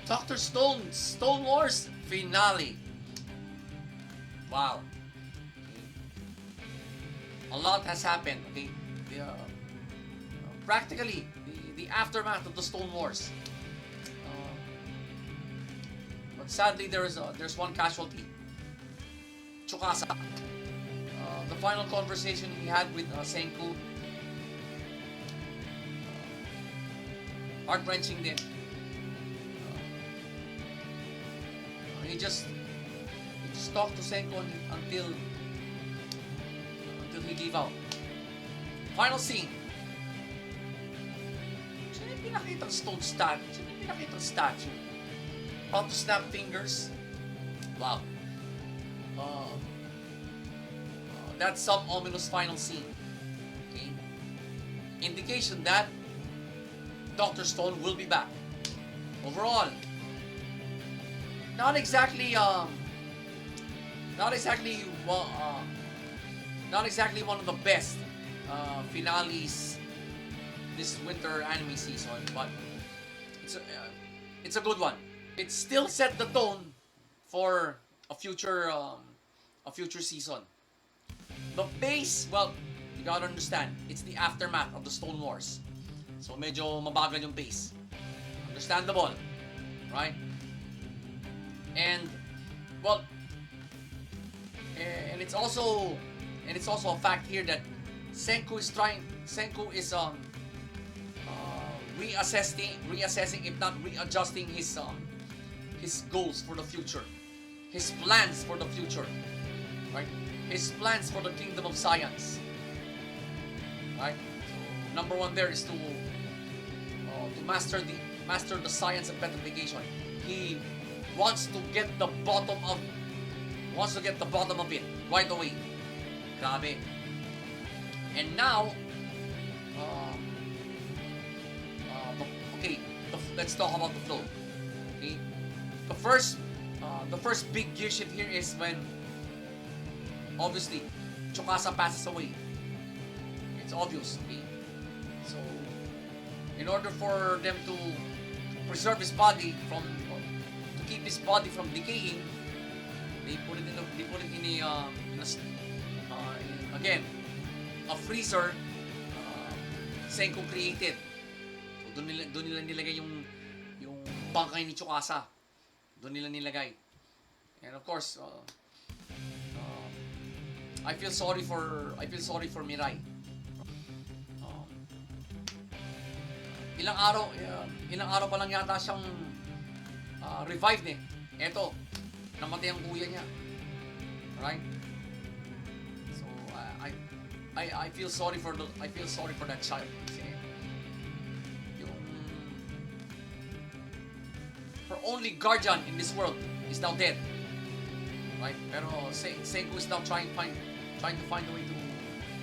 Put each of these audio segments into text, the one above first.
Dr. Stone Wars finale. Wow. A lot has happened. Okay, practically the aftermath of the Stone Wars. But sadly, there's one casualty. Tsukasa. The final conversation he had with Senku. Heart-wrenching din. He just talked to Senku until he gave out. Final scene. Sino yung pinakita stone statue? Sino yung pinakita statue? How to snap fingers? Wow. That's some ominous final scene. Okay. Indication that Dr. Stone will be back. Overall, not exactly one of the best finales this winter anime season, but it's a good one. It still set the tone for a future season. The pace, well, you gotta understand, it's the aftermath of the Stone Wars. So medyo mabagal yung pace. Understandable, right? And well, and it's also a fact here that Senku is reassessing, if not readjusting his goals for the future, his plans for the future, right? His plans for the Kingdom of Science, right? So number one there is to master the science of petrification. He wants to get the bottom of it right away. Grabe. And now, let's talk about the flow. Okay, the first big gear shift here is when obviously Tsukasa passes away. It's obvious. Okay, so in order for them to preserve his body to keep his body from decaying, they put it in again a freezer Senku created. So doon nila nilagay yung bangkay ni Tsukasa. Doon nila nilagay. And of course, I feel sorry for Mirai. Ilang araw pa lang yata siyang revived eh. Eto, namatay ang kuya niya. Right? So I feel sorry for that child. Kasi yung her only guardian in this world is now dead. Right? Pero Senku is now trying to find a way to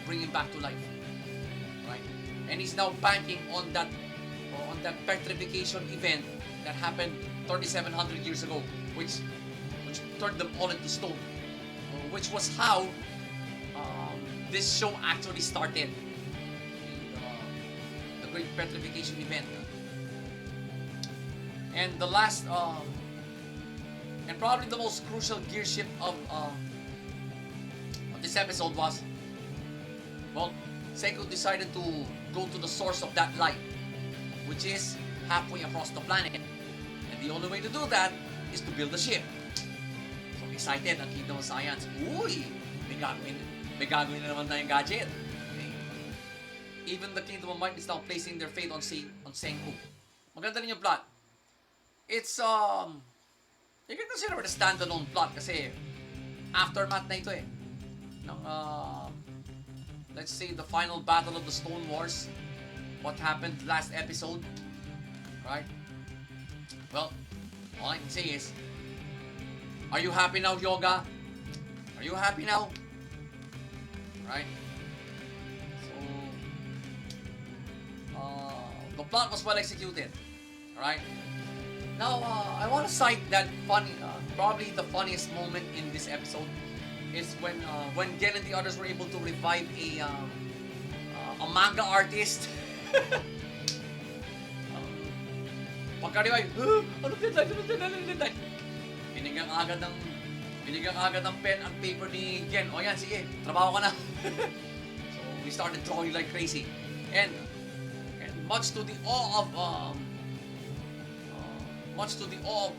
bring him back to life. Right? And he's now banking on that petrification event that happened 3,700 years ago, which turned them all into stone, which was how this show actually started, the great petrification event. And the last and probably the most crucial gear shift of this episode was, well, Senku decided to go to the source of that light, which is halfway across the planet. And the only way to do that is to build a ship. So excited ang Kingdom of Science. Uy! May gagawin na naman tayong gadget. Okay. Even the Kingdom of Might is now placing their faith on Senku. Maganda rin yung plot. It's, you can consider it a standalone plot kasi aftermath na ito eh. Ng, let's say, the final battle of the Stone Wars. What happened last episode, right? Well, all I can say is, are you happy now, Yoga? Are you happy now? Right? So, the plot was well executed. Alright? Now, I want to cite that funny, probably the funniest moment in this episode is when Gen and the others were able to revive a manga artist. Pagka-revive, ano deadline? Ano deadline? Binigyan agad ng pen at paper ni Ken. O yan, sige, trabaho ka na. So, we started drawing like crazy. And much to the awe of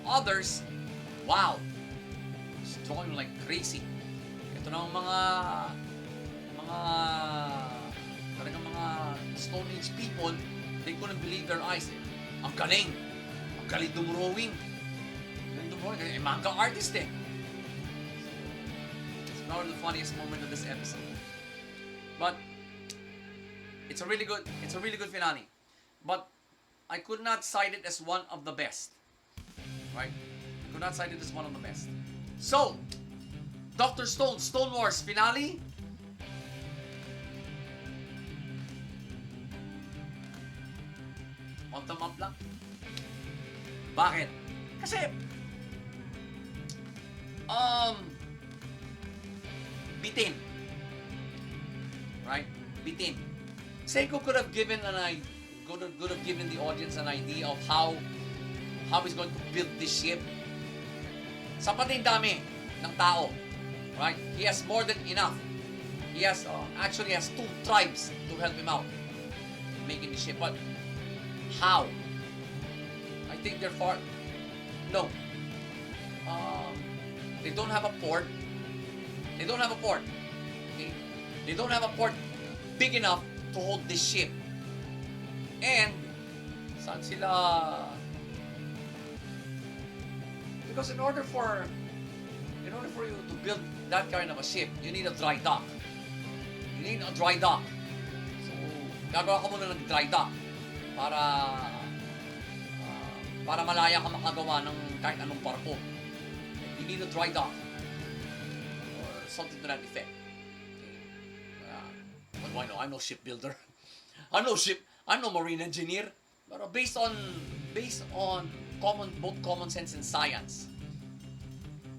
others, wow, it's drawing like crazy. Ito na ang talagang mga Stone Age people, they couldn't believe their eyes. Ang galing dumrawing. Kasi manga artist eh. It's probably the funniest moment of this episode. But it's a really good finale. But I could not cite it as one of the best. Right? I could not cite it as one of the best. So, Dr. Stone Wars finale. On the map lang. Bakit? Kasi bitin. Right? Bitin. Seiko could have given the audience an idea of how he's going to build this ship. Sapat na yung dami ng tao. Right? He has more than enough. He has actually has 2 tribes to help him out in making the ship. But how? I think they're far. No. They don't have a port. They don't have a port. Okay? They don't have a port big enough to hold this ship. And saan sila? Because in order for you to build that kind of a ship, you need a dry dock. You need a dry dock. So, gagawa ka muna ng dry dock para malaya ka makagawa ng kahit anong barko. You need a dry dock or something to that effect. What do I know? I'm no shipbuilder. I'm no marine engineer. But based on both common sense and science,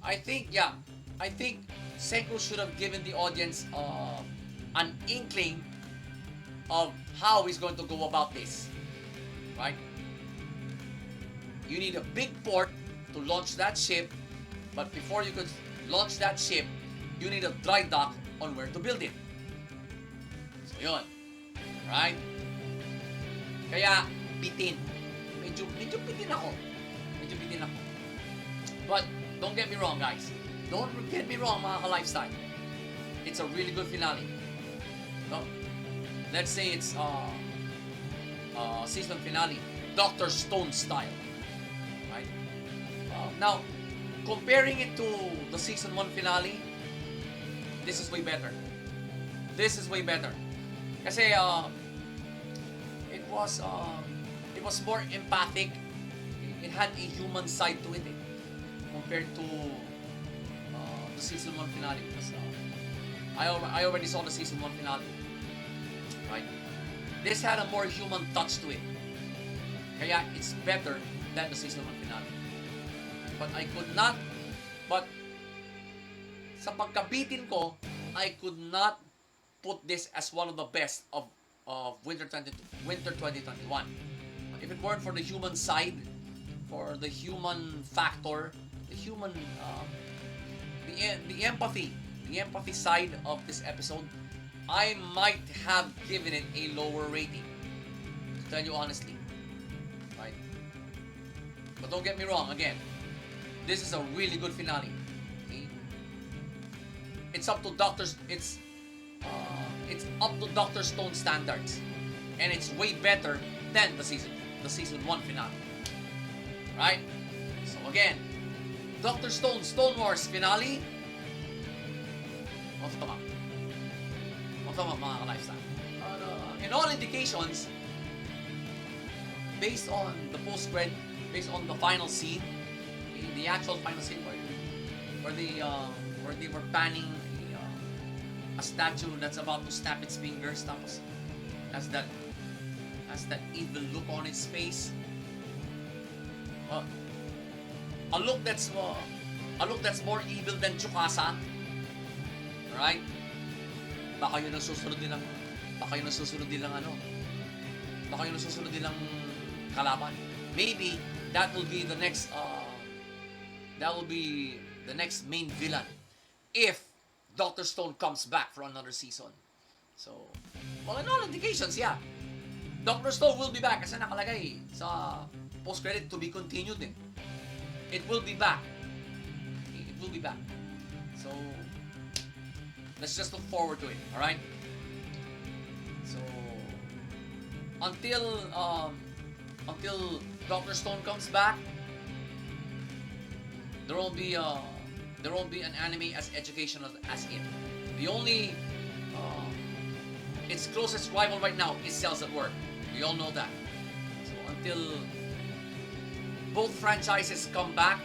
I think Seiko should have given the audience an inkling of how he's going to go about this. Right? You need a big port to launch that ship, but before you could launch that ship, you need a dry dock on where to build it. So yun. Right? Kaya, bitin. Medyo bitin ako. But, don't get me wrong, guys. Don't get me wrong, mga ka-lifestyle. It's a really good finale. No? Let's say it's season finale, Dr. Stone style. Right? Now, comparing it to the season 1 finale, this is way better. Kasi it was more empathic. It had a human side to it compared to the season 1 finale. Because I already saw the season 1 finale. Right? This had a more human touch to it. Kaya it's better than the season 1 finale. But sa pagkabitin ko, I could not put this as one of the best of winter 2021. If it weren't for the human side, for the human factor, the empathy side of this episode, I might have given it a lower rating. To tell you honestly, right? But don't get me wrong. Again, this is a really good finale. Okay? It's up to Dr. Stone standards, and it's way better than the season 1 finale. Right? So again, Dr. Stone Wars finale. Off the map, mga ka-lifestyle. In all indications, based on the final scene, the actual final scene where they were panning a statue that's about to snap its fingers, tapos has that evil look on its face. A look that's more evil than Tsukasa. Right? Baka yun ang susunod nilang kalaban. Maybe that will be the next main villain if Dr. Stone comes back for another season. So, well, in all indications, yeah, Dr. Stone will be back kasi nakalagay sa post-credit to be continued din. It will be back. It will be back. So, let's just look forward to it, alright? So, until Dr. Stone comes back, there won't be an anime as educational as it. The only its closest rival right now is Cells at Work. We all know that. So until both franchises come back,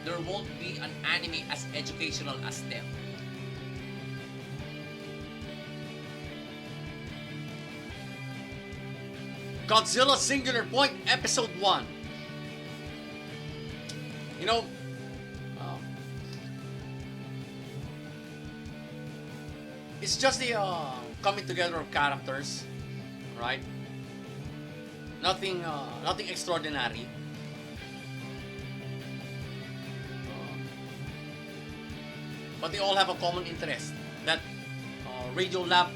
there won't be an anime as educational as them. Godzilla Singular Point Episode 1. You know, it's just the coming together of characters, right? Nothing extraordinary. But they all have a common interest. That radio lab,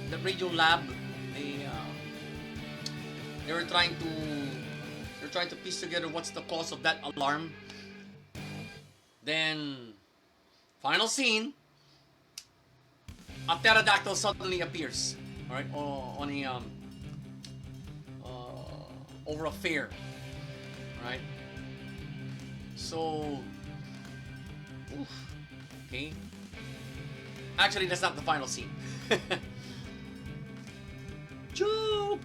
they're trying to piece together what's the cause of that alarm. Then, final scene, a pterodactyl suddenly appears, alright, on a over a fair, right? So, okay. Actually, that's not the final scene. Joke.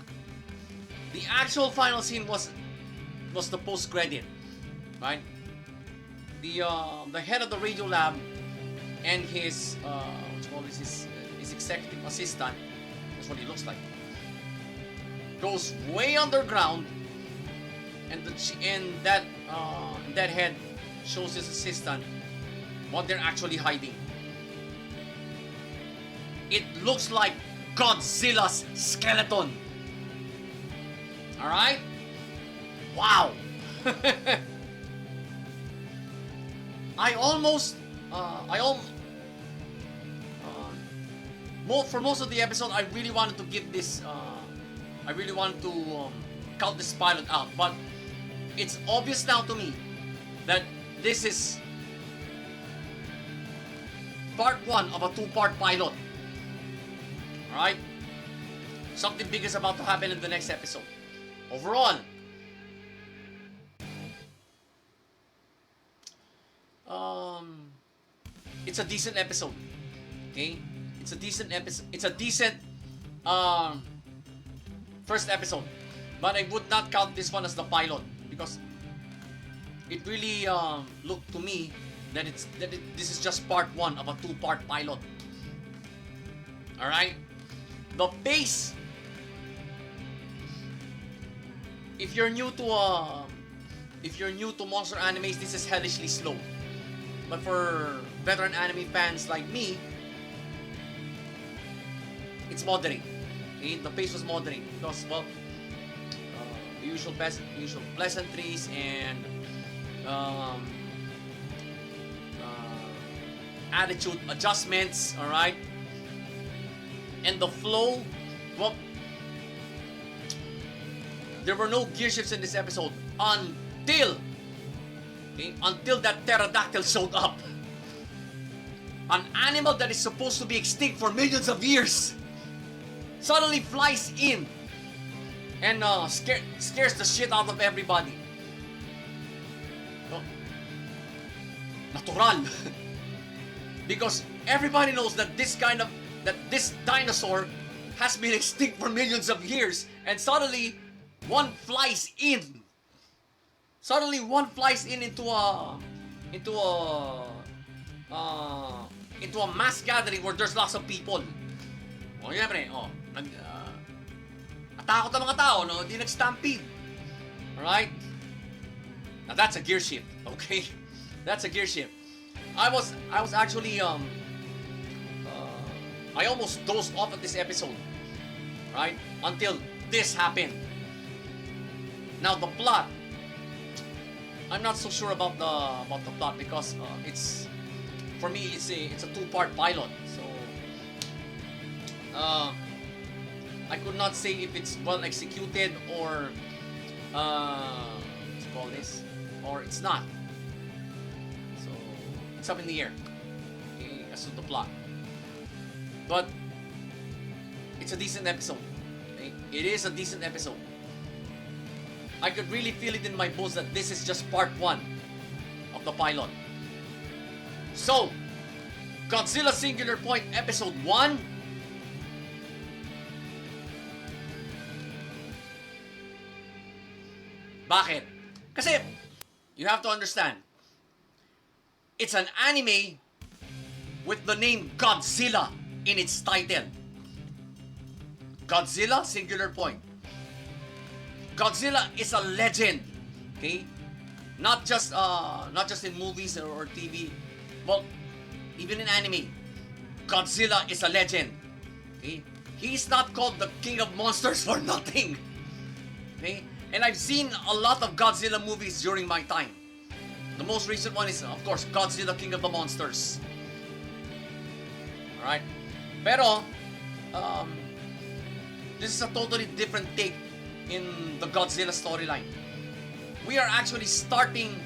The actual final scene was the post credit, right? The head of the radio lab and his his executive assistant, that's what he looks like, goes way underground, and that head shows his assistant what they're actually hiding. It looks like Godzilla's skeleton. Alright? Wow! For most of the episode, I really wanted to give this, count this pilot out, but it's obvious now to me that this is part 1 of a 2-part pilot. Alright? Something big is about to happen in the next episode. Overall, it's a decent episode. Okay? It's a decent episode. It's a decent first episode. But I would not count this one as the pilot because it really looked to me that this is just part 1 of a 2-part pilot. Alright? The pace, if you're new to monster animes, this is hellishly slow. But for veteran anime fans like me, it's moderate. Okay? The pace was moderate because, well, usual pleasantries and attitude adjustments, alright? And the flow, well, there were no gear shifts in this episode until that pterodactyl showed up. An animal that is supposed to be extinct for millions of years suddenly flies in and scares the shit out of everybody. Oh, natural. Because everybody knows that this dinosaur has been extinct for millions of years, and suddenly one flies in. Suddenly one flies in into a mass gathering where there's lots of people. O, syempre, natakot ang mga tao, no? Di nag-stampede. Alright? Now that's a gear shift, okay? That's a gear shift. I was actually I almost dozed off at this episode, right? Until this happened. Now the plot I'm not so sure about the plot because it's, for me, it's a two-part pilot. So I could not say if it's well executed or what's it called this, or it's not. So it's up in the air, okay, as to the plot. But it's a decent episode. Okay? It is a decent episode. I could really feel it in my bones that this is just part 1 of the pilot. So, Godzilla Singular Point Episode 1. Bakit? Kasi, you have to understand, it's an anime with the name Godzilla in its title. Godzilla Singular Point. Godzilla is a legend, okay? Not just in movies or TV, but even in anime. Godzilla is a legend, okay? He's not called the King of Monsters for nothing, okay? And I've seen a lot of Godzilla movies during my time. The most recent one is, of course, Godzilla King of the Monsters. Alright? Pero, this is a totally different take in the Godzilla storyline. We are actually starting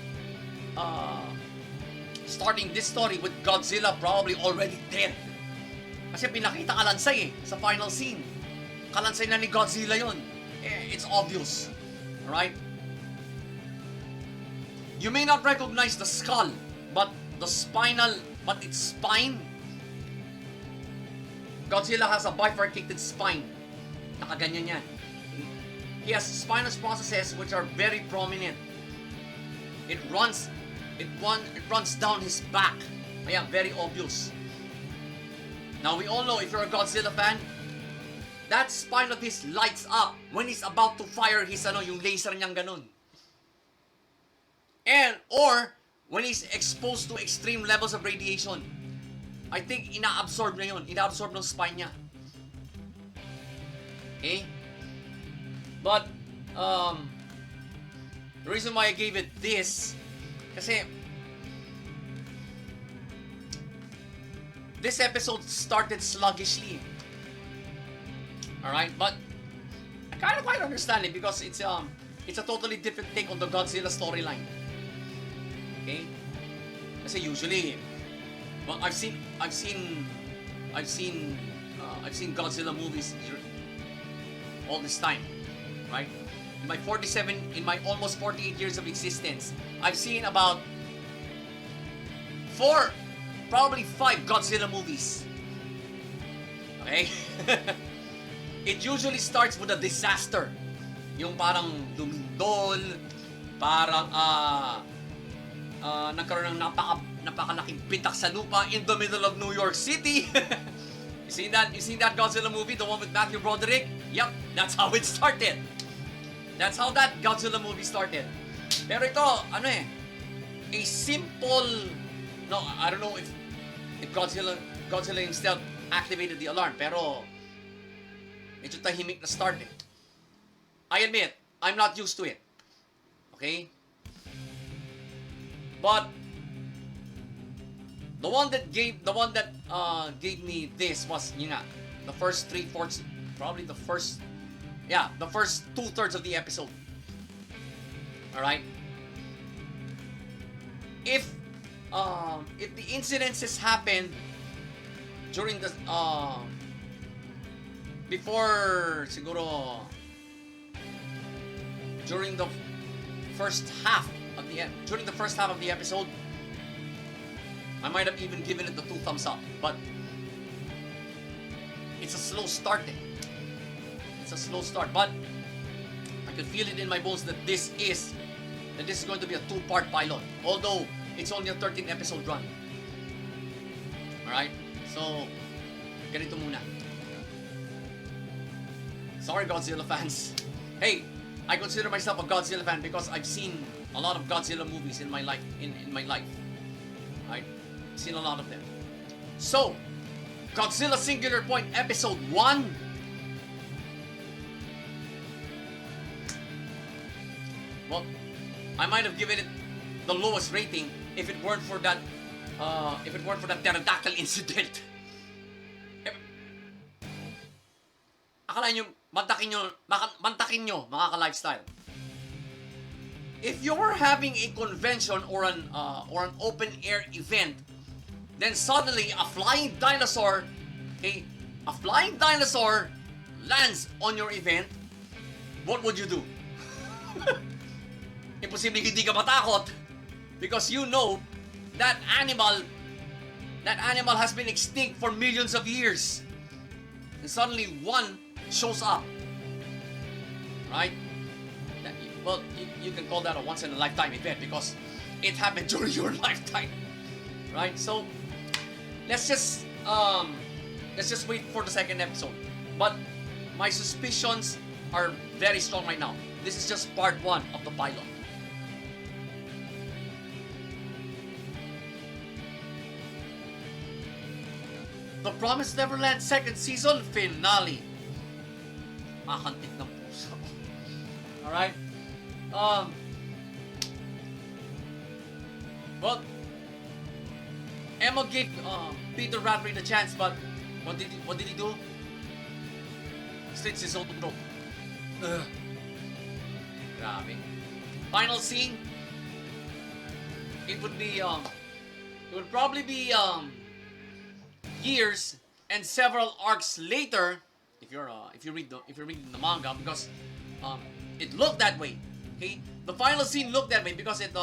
this story with Godzilla probably already dead. Kasi pinakita kalansay sa final scene. Kalansay na ni Godzilla yun. It's obvious. Alright? You may not recognize the skull, but its spine, Godzilla has a bifurcated spine. Nakaganyan yan. He has spinous processes which are very prominent. It runs down his back. Kaya very obvious. Now we all know, if you're a Godzilla fan, that spine of his lights up when he's about to fire his yung laser niyang ganun. Or when he's exposed to extreme levels of radiation. I think ina-absorb na yun. Ina-absorb ng spine niya. Okay? But, the reason why I gave it this, kasi, this episode started sluggishly. Alright? But, I kind of quite understand it because it's a totally different take on the Godzilla storyline. Okay? Kasi usually, well, I've seen Godzilla movies all this time. Right? In my almost 48 years of existence, I've seen about 4, probably 5 Godzilla movies. Okay? It usually starts with a disaster. Yung parang lumindol, parang nagkaroon ng napakalaking pitak sa lupa in the middle of New York City. You seen that Godzilla movie, the one with Matthew Broderick? Yep, that's how it started. That's how that Godzilla movie started. Pero ito, a simple, no, I don't know if Godzilla himself activated the alarm, pero medyo tahimik na start eh. I admit, I'm not used to it. Okay? But the one that gave me this was, the first 3/4, probably the first 2/3 of the episode. Alright? If the incidences happened during the before siguro during the first half of the episode, I might have even given it the 2 thumbs up, but it's a slow start. It's a slow start, but I can feel it in my bones that this is going to be a 2-part pilot, although it's only a 13-episode run. Alright? So, ganito muna. Sorry, Godzilla fans. Hey, I consider myself a Godzilla fan because I've seen a lot of Godzilla movies in my life. Right? I've seen a lot of them. So, Godzilla Singular Point Episode 1. Well, I might have given it the lowest rating if it weren't for that pterodactyl incident. Akala nyo, mantakin nyo, mga ka-lifestyle. If you're having a convention or an open air event, then suddenly a flying dinosaur lands on your event, what would you do? Imposible hindi ka matakot because you know that animal has been extinct for millions of years. And suddenly one shows up. Right? Well, you can call that a once-in-a-lifetime event because it happened during your lifetime, right? So let's just wait for the second episode. But my suspicions are very strong right now. This is just part 1 of the pilot. The Promised Neverland second season finale. Makantik ng puso. Alright? Well, Emma gave Peter Radbury the chance, but what did he do? Slits his own throat. Grabe. Final scene. It would probably be years and several arcs later if you're reading the manga, because it looked that way. Okay, the final scene looked that way because it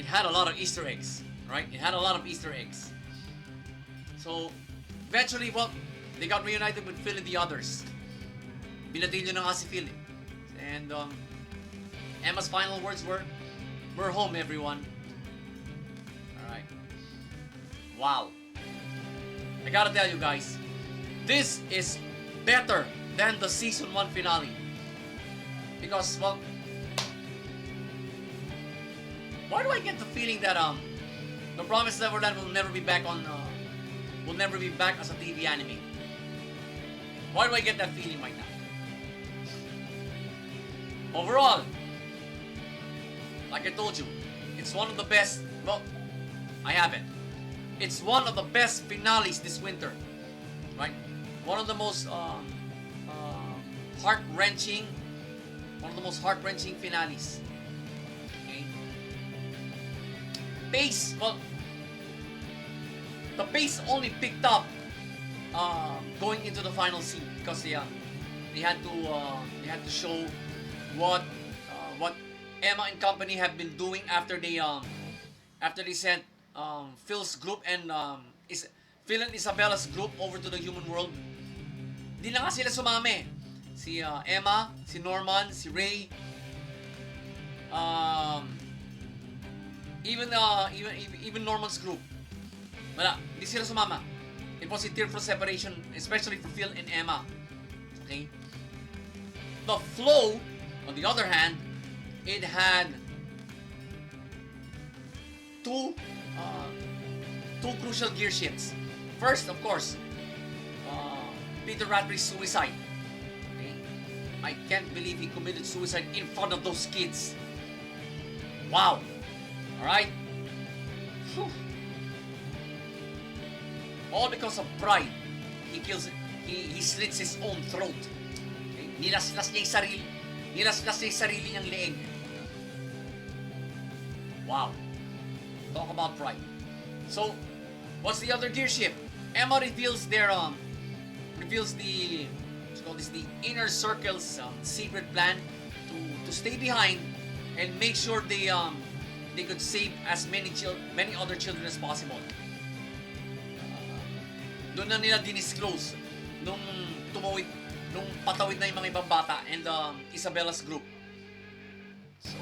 had a lot of Easter eggs, right? It had a lot of Easter eggs. So eventually, well, they got reunited with Phil and the others. Binatilyo na nga si Phil, and Emma's final words were, "We're home, everyone." All right. Wow. I gotta tell you guys, this is better than the season 1 finale. Because, well, why do I get the feeling that The Promised Neverland will never be back as a TV anime? Why do I get that feeling right now? Overall, like I told you, it's one of the best. Well, I haven't. It's one of the best finales this winter, right? One of the most heart-wrenching finales. Okay. Pace, well, the pace only picked up going into the final scene because they had to show what Emma and company have been doing after they sent Phil's group and Phil and Isabella's group over to the human world. Di na nga sila sumami. Si Emma, si Norman, si Ray, even Norman's group. Wala, di sila sumama. It was a tearful separation, especially for Phil and Emma. Okay? The flow, on the other hand, it had two crucial gear shifts. First, of course, Peter Radbury's suicide. Okay? I can't believe he committed suicide in front of those kids. Wow. Alright? All because of pride. He slits his own throat. Okay? Nilaslas niya yung sarili niyang leeg. Wow. Talk about pride. So, what's the other gear shift? Emma reveals the inner circle's secret plan to stay behind and make sure they could save as many other children as possible. Doon na nila dinisclose nung patawid na yung mga ibang bata and Isabella's group. So,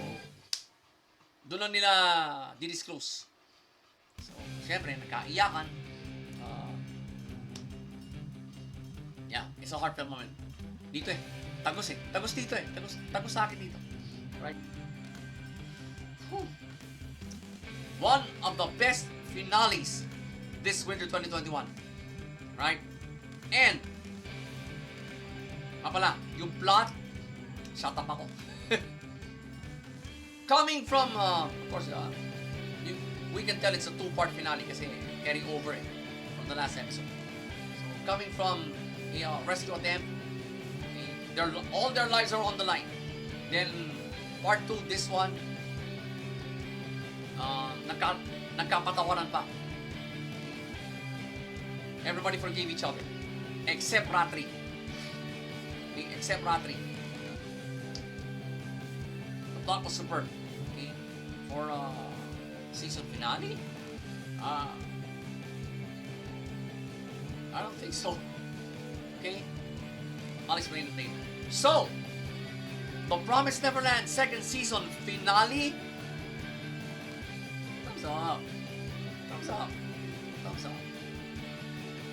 doon na nila dinisclose. So, syempre, nagkaiyakan. Yeah, it's a heartfelt moment. Dito tagos dito tagos sa akin dito. Right? Whew. One of the best finales this winter 2021. Right? And pala, yung plot, shut up ako. coming from, of course, we can tell it's a two-part finale kasi carry over from the last episode. So, coming from a rescue attempt, all their lives are on the line. Then, part 2, this one, nagkapatawaran pa. Everybody forgave each other. Except Ratri. Okay, except Ratri. The plot was superb. Okay? For season finale? I don't think so. Okay? I'll explain it later. So, The Promised Neverland second season finale. Thumbs up. Thumbs up. Thumbs up.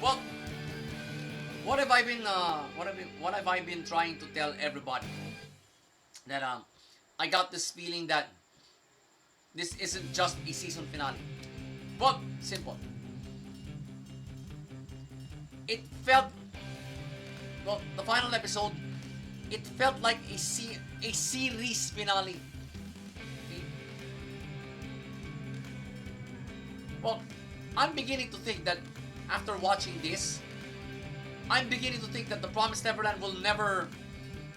Well, what have I been trying to tell everybody? That I got this feeling that this isn't just a season finale. But simple. It felt, well, the final episode, it felt like a series finale. Okay? Well, I'm beginning to think that after watching this, I'm beginning to think that The Promised Neverland will never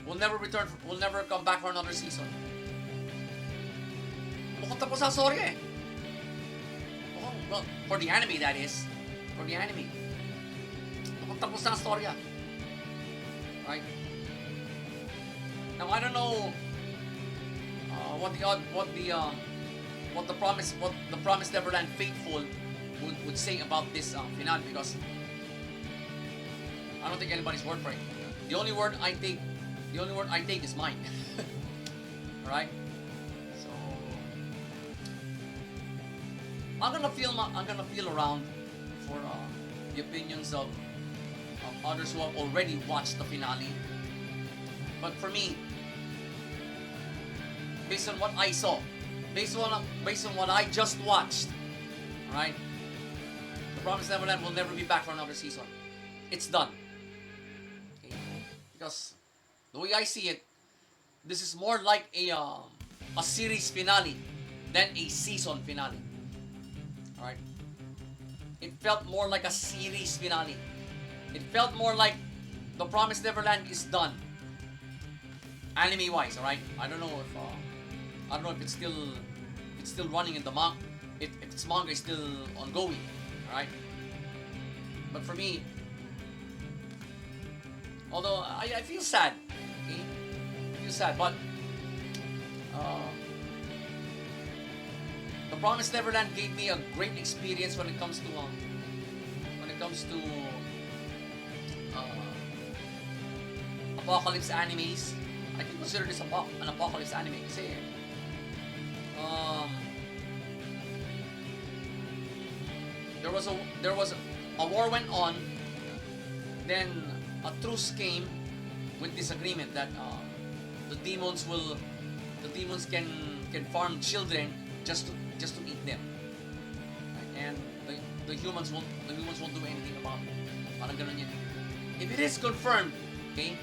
return, will never come back for another season. Mukhang tapos ang story eh. Well, for the anime that is. For the anime. Mukhang tapos ang storya. Right? Now I don't know what the Promised Neverland faithful would say about this finale, because I don't think anybody's word for it. The only word I take is mine. Alright? So I'm gonna feel around for the opinions of others who have already watched the finale. But for me, based on what I saw, based on what I just watched, alright? The Promised Neverland will never be back for another season. It's done. Okay? Because the way I see it, this is more like a series finale than a season finale. Alright? It felt more like a series finale. It felt more like The Promised Neverland is done. Anime wise, alright? I don't know if it's still running in the manga. If its manga is still ongoing, alright? But for me, although I feel sad, okay? I feel sad, but The Promised Neverland gave me a great experience when it comes to apocalypse animes. I can consider this an apocalypse anime kasi there was a war went on, then a truce came with this agreement that the demons can farm children just to eat them, and the humans won't do anything about it. Parang ganun yun. If it is confirmed, okay,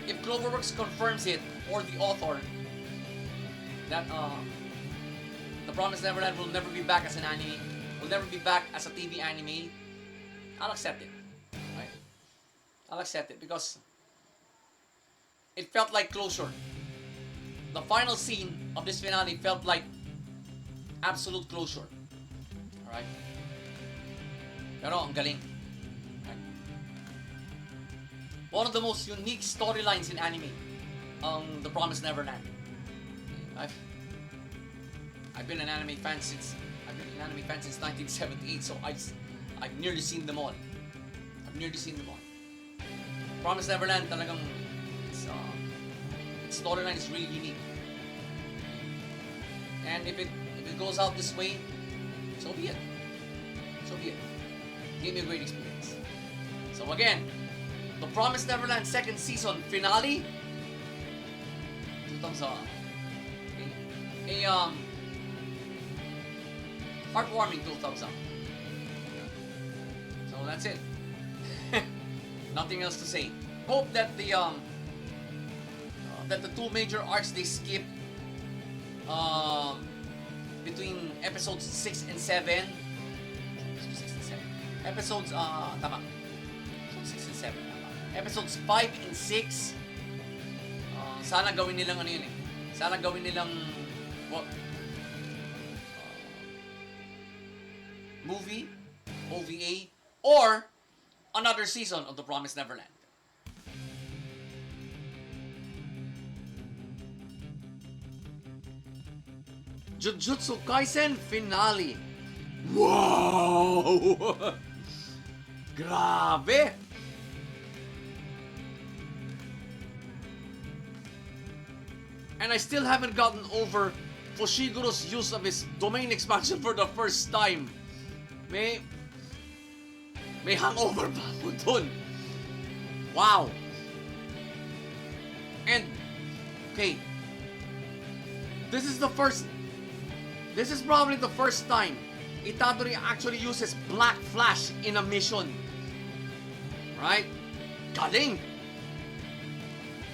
if Cloverworks confirms it, or the author, that The Promised Neverland will never be back as an anime, will never be back as a TV anime, I'll accept it. Right? I'll accept it because it felt like closure. The final scene of this finale felt like absolute closure. Alright? Pero ang galing. Right? One of the most unique storylines in anime, The Promised Neverland. I've been an anime fan since 1978, so I've nearly seen them all. Promised Neverland talagang its storyline is really unique. And if it goes out this way, so be it. Gave me a great experience. So again, The Promised Neverland second season finale. 2 thumbs up. Okay. Heartwarming 2 thumbs up. So that's it. Nothing else to say. Hope that the 2 major arcs they skipped between episodes 6 and 7. 6 and 7. Episodes, tama. Episodes 6 and 7, tama. Episodes 5 and 6, sana gawin nilang ano yun eh. Sana gawin nilang, what? Movie, OVA, or another season of The Promised Neverland. Jujutsu Kaisen finale. Wow! Grabe! And I still haven't gotten over Fushiguro's use of his domain expansion for the first time. May hangover pa ako dun. Wow! And, okay, this is probably the first time Itadori actually uses Black Flash in a mission. Right? Galing!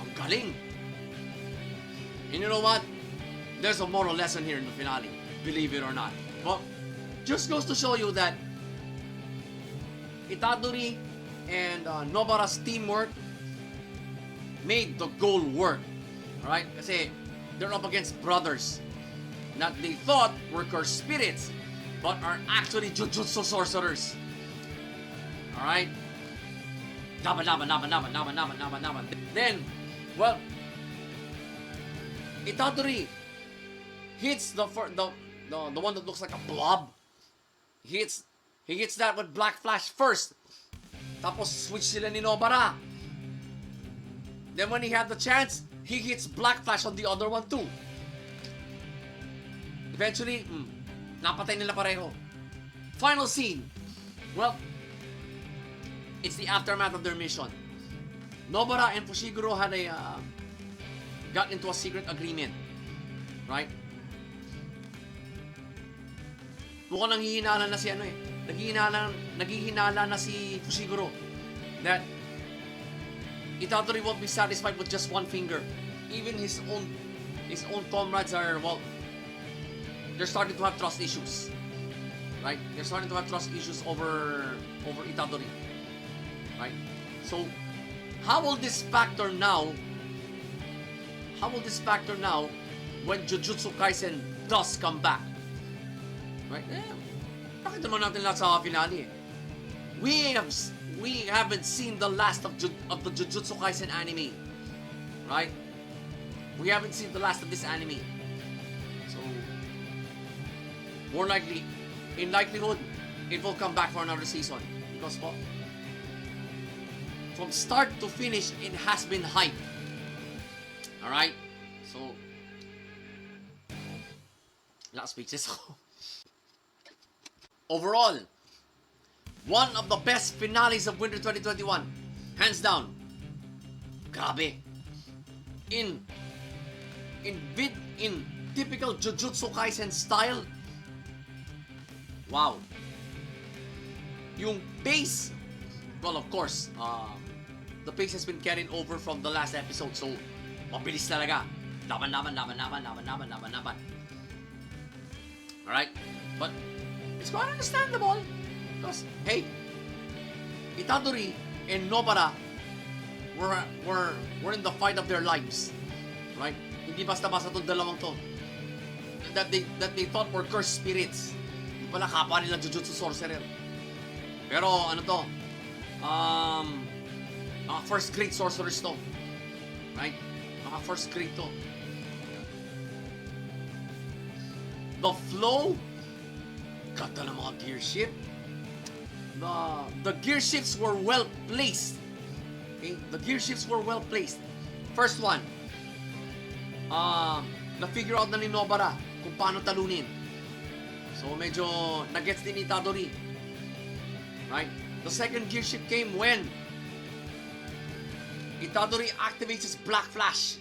Ang galing! And you know what? There's a moral lesson here in the finale. Believe it or not. Well, just goes to show you that Itadori and Nobara's teamwork made the goal work. Alright? Kasi they're up against brothers that they thought were cursed spirits, but are actually Jujutsu sorcerers. Alright? Laban. Then, well, Itadori hits the one that looks like a blob. He hits that with Black Flash first. Tapos switch sila ni Nobara. Then when he had the chance, he hits Black Flash on the other one too. Eventually, napatay nila pareho. Final scene. Well, it's the aftermath of their mission. Nobara and Fushiguro had got into a secret agreement. Right? Mukhang nanghihinala na si naghihinala na si Fushiguro that Itadori won't be satisfied with just one finger. Even his own comrades are, well, they're starting to have trust issues. Right? They're starting to have trust issues over Itadori. Right? So, how will this factor now when Jujutsu Kaisen does come back? Right? Bakit naman natin lahat sa finale eh? We haven't seen the last of the Jujutsu Kaisen anime. Right? We haven't seen the last of this anime. So, more likely, in likelihood, it will come back for another season. Because from start to finish, it has been hype. Alright? So, last speeches ako. Overall, one of the best finales of Winter 2021. Hands down. Grabe. In typical Jujutsu Kaisen style. Wow. Yung pace, well, of course, the pace has been carried over from the last episode, so mabilis talaga. Laban. Alright? But it's quite understandable because, hey, Itadori and Nobara were in the fight of their lives. Right? Hindi basta-basta itong dalawang to that they thought were cursed spirits. Hindi pala kapwa nila Jujutsu sorcerer. Pero ano to, mga first grade sorcerers to. Right? Mga first grade to. The flow, ganda ng mga gear shift. The gear shifts were well placed. Okay? The gear shifts were well placed. First one, na-figure out na ni Nobara kung paano talunin. So medyo nagets din ni Itadori. Right? The second gear shift came when Itadori activates his Black Flash.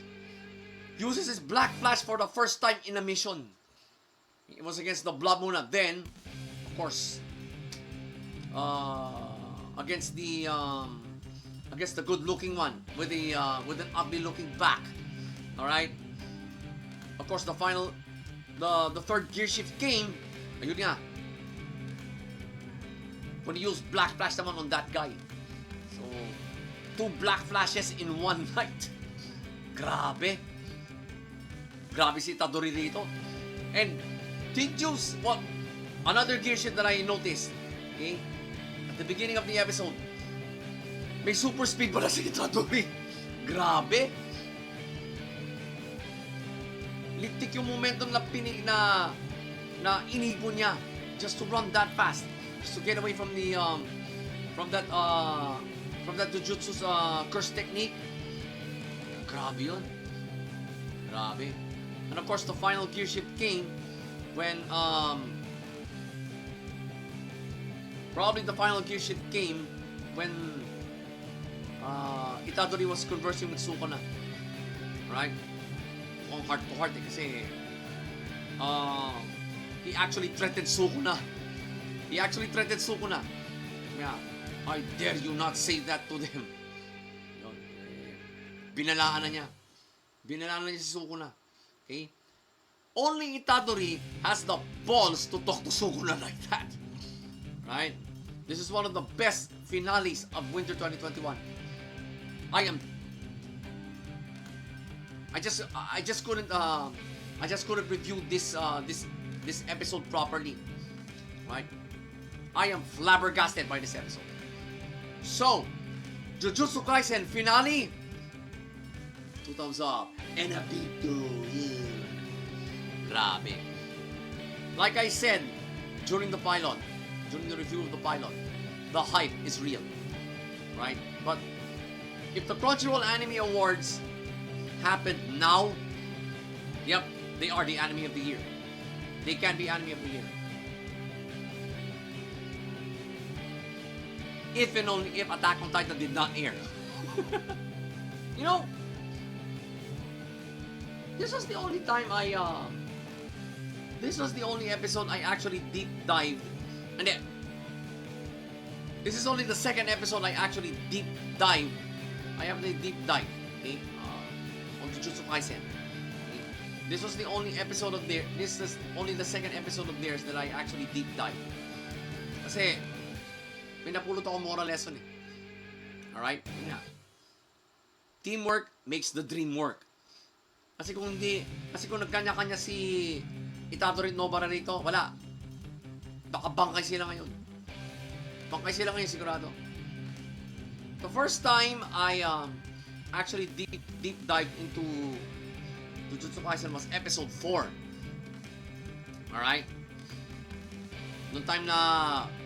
Uses his Black Flash for the first time in a mission. It was against the Blood Moon. Then, of course, against the good-looking one with an ugly-looking back. All right. Of course, the final the third gear shift came, ayun nga. When you use black flash naman on that guy. So, 2 black flashes in one night. Grabe. Grabe si Itadori rito. And did you, well, another gear shift that I noticed, okay, at the beginning of the episode, may super speed pala si Itadori. Grabe. Litik yung momentum na inipon niya just to run that fast, just to get away from the from that Jujutsu's curse technique. Grabe yun. Grabe. And of course, the final gear shift came when probably the final gear shift came when Itadori was conversing with Sukuna. Right? On heart to heart kasi he actually threatened Sukuna. Yeah. I dare you not say that to them. Binalaan na niya si Sukuna. Okay? Only Itadori has the balls to talk to Sukuna like that. Right? This is one of the best finales of Winter 2021. I just couldn't review this episode properly. Right? I am flabbergasted by this episode. So, Jujutsu Kaisen finale. 2 thumbs up and a big yeah. Grabe. Like I said during the review of the pilot, the hype is real. Right? But if the Crunchyroll Anime Awards happened now, yep, they are the anime of the year. They can be anime of the year. If and only if Attack on Titan did not air. You know, this was the only episode I actually deep dived. And then, this is only the second episode I actually deep dive. I have the deep dive, okay, on Jujutsu Kaisen. Okay? This was the only episode of theirs. This is only the second episode of theirs that I actually deep dive. Kasi, pinapulot ako moral lesson eh. Alright? Yeah. Teamwork makes the dream work. Kasi kung nagkanya-kanya si Itadori Nobara rito, wala. Nakabangkay sila ngayon. Bangkay sila ngayon sigurado. The first time I actually deep dive into Jujutsu Kaisen was episode 4. Alright? Noong time na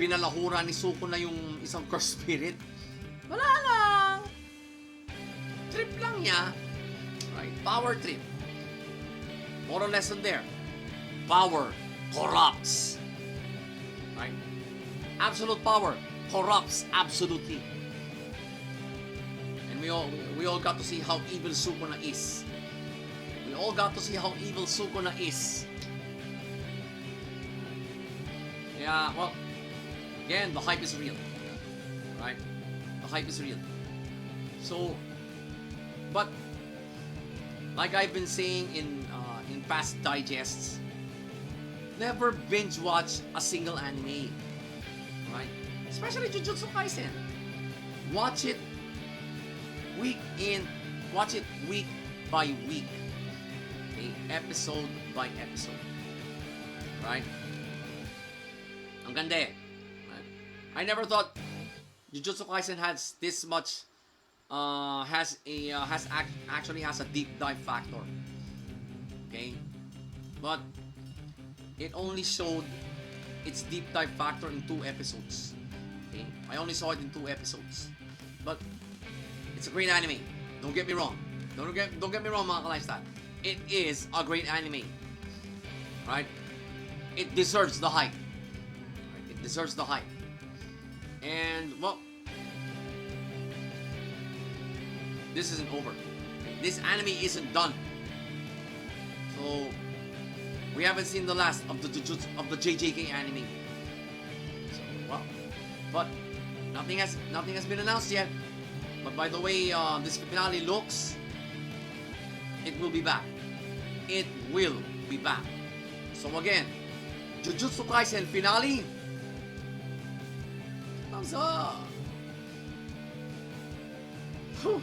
pinalahura ni Sukuna yung isang curse spirit, wala lang. Trip lang niya. Right? Power trip. Moral lesson there. Power corrupts. Right? Absolute power corrupts absolutely. And we all got to see how evil Sukuna is. We all got to see how evil Sukuna is. Yeah, well, again, the hype is real. Right? The hype is real. So, but like I've been saying in past digests, never binge watch a single anime. Right? Especially Jujutsu Kaisen. Watch it week by week. Okay? Episode by episode. Right? Ang ganda eh. Right? I never thought Jujutsu Kaisen has this much actually has a deep dive factor. Okay? But it only showed its deep dive factor in 2 episodes. Okay? I only saw it in 2 episodes. But it's a great anime. Don't get me wrong. Don't get me wrong, mga ka-lifestyle. It is a great anime. Right? It deserves the hype. Right? It deserves the hype. And well, this isn't over. This anime isn't done. So we haven't seen the last of the Jujutsu of the JJK anime. So well, but nothing has been announced yet. But by the way, this finale looks, it will be back. It will be back. So again, Jujutsu Kaisen finale. Thumbs up. Whew.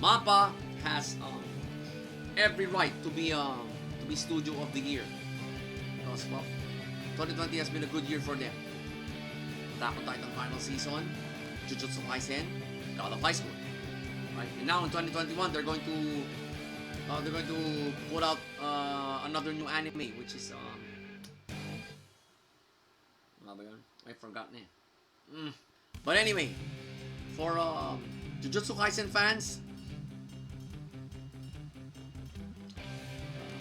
MAPPA has every right to be Studio of the Year. Because, well, 2020 has been a good year for them. Attack on Titan final season, Jujutsu Kaisen, God of High School. Right? And now in 2021, they're going to put out another new anime, which is I forgot na. But anyway, for Jujutsu Kaisen fans,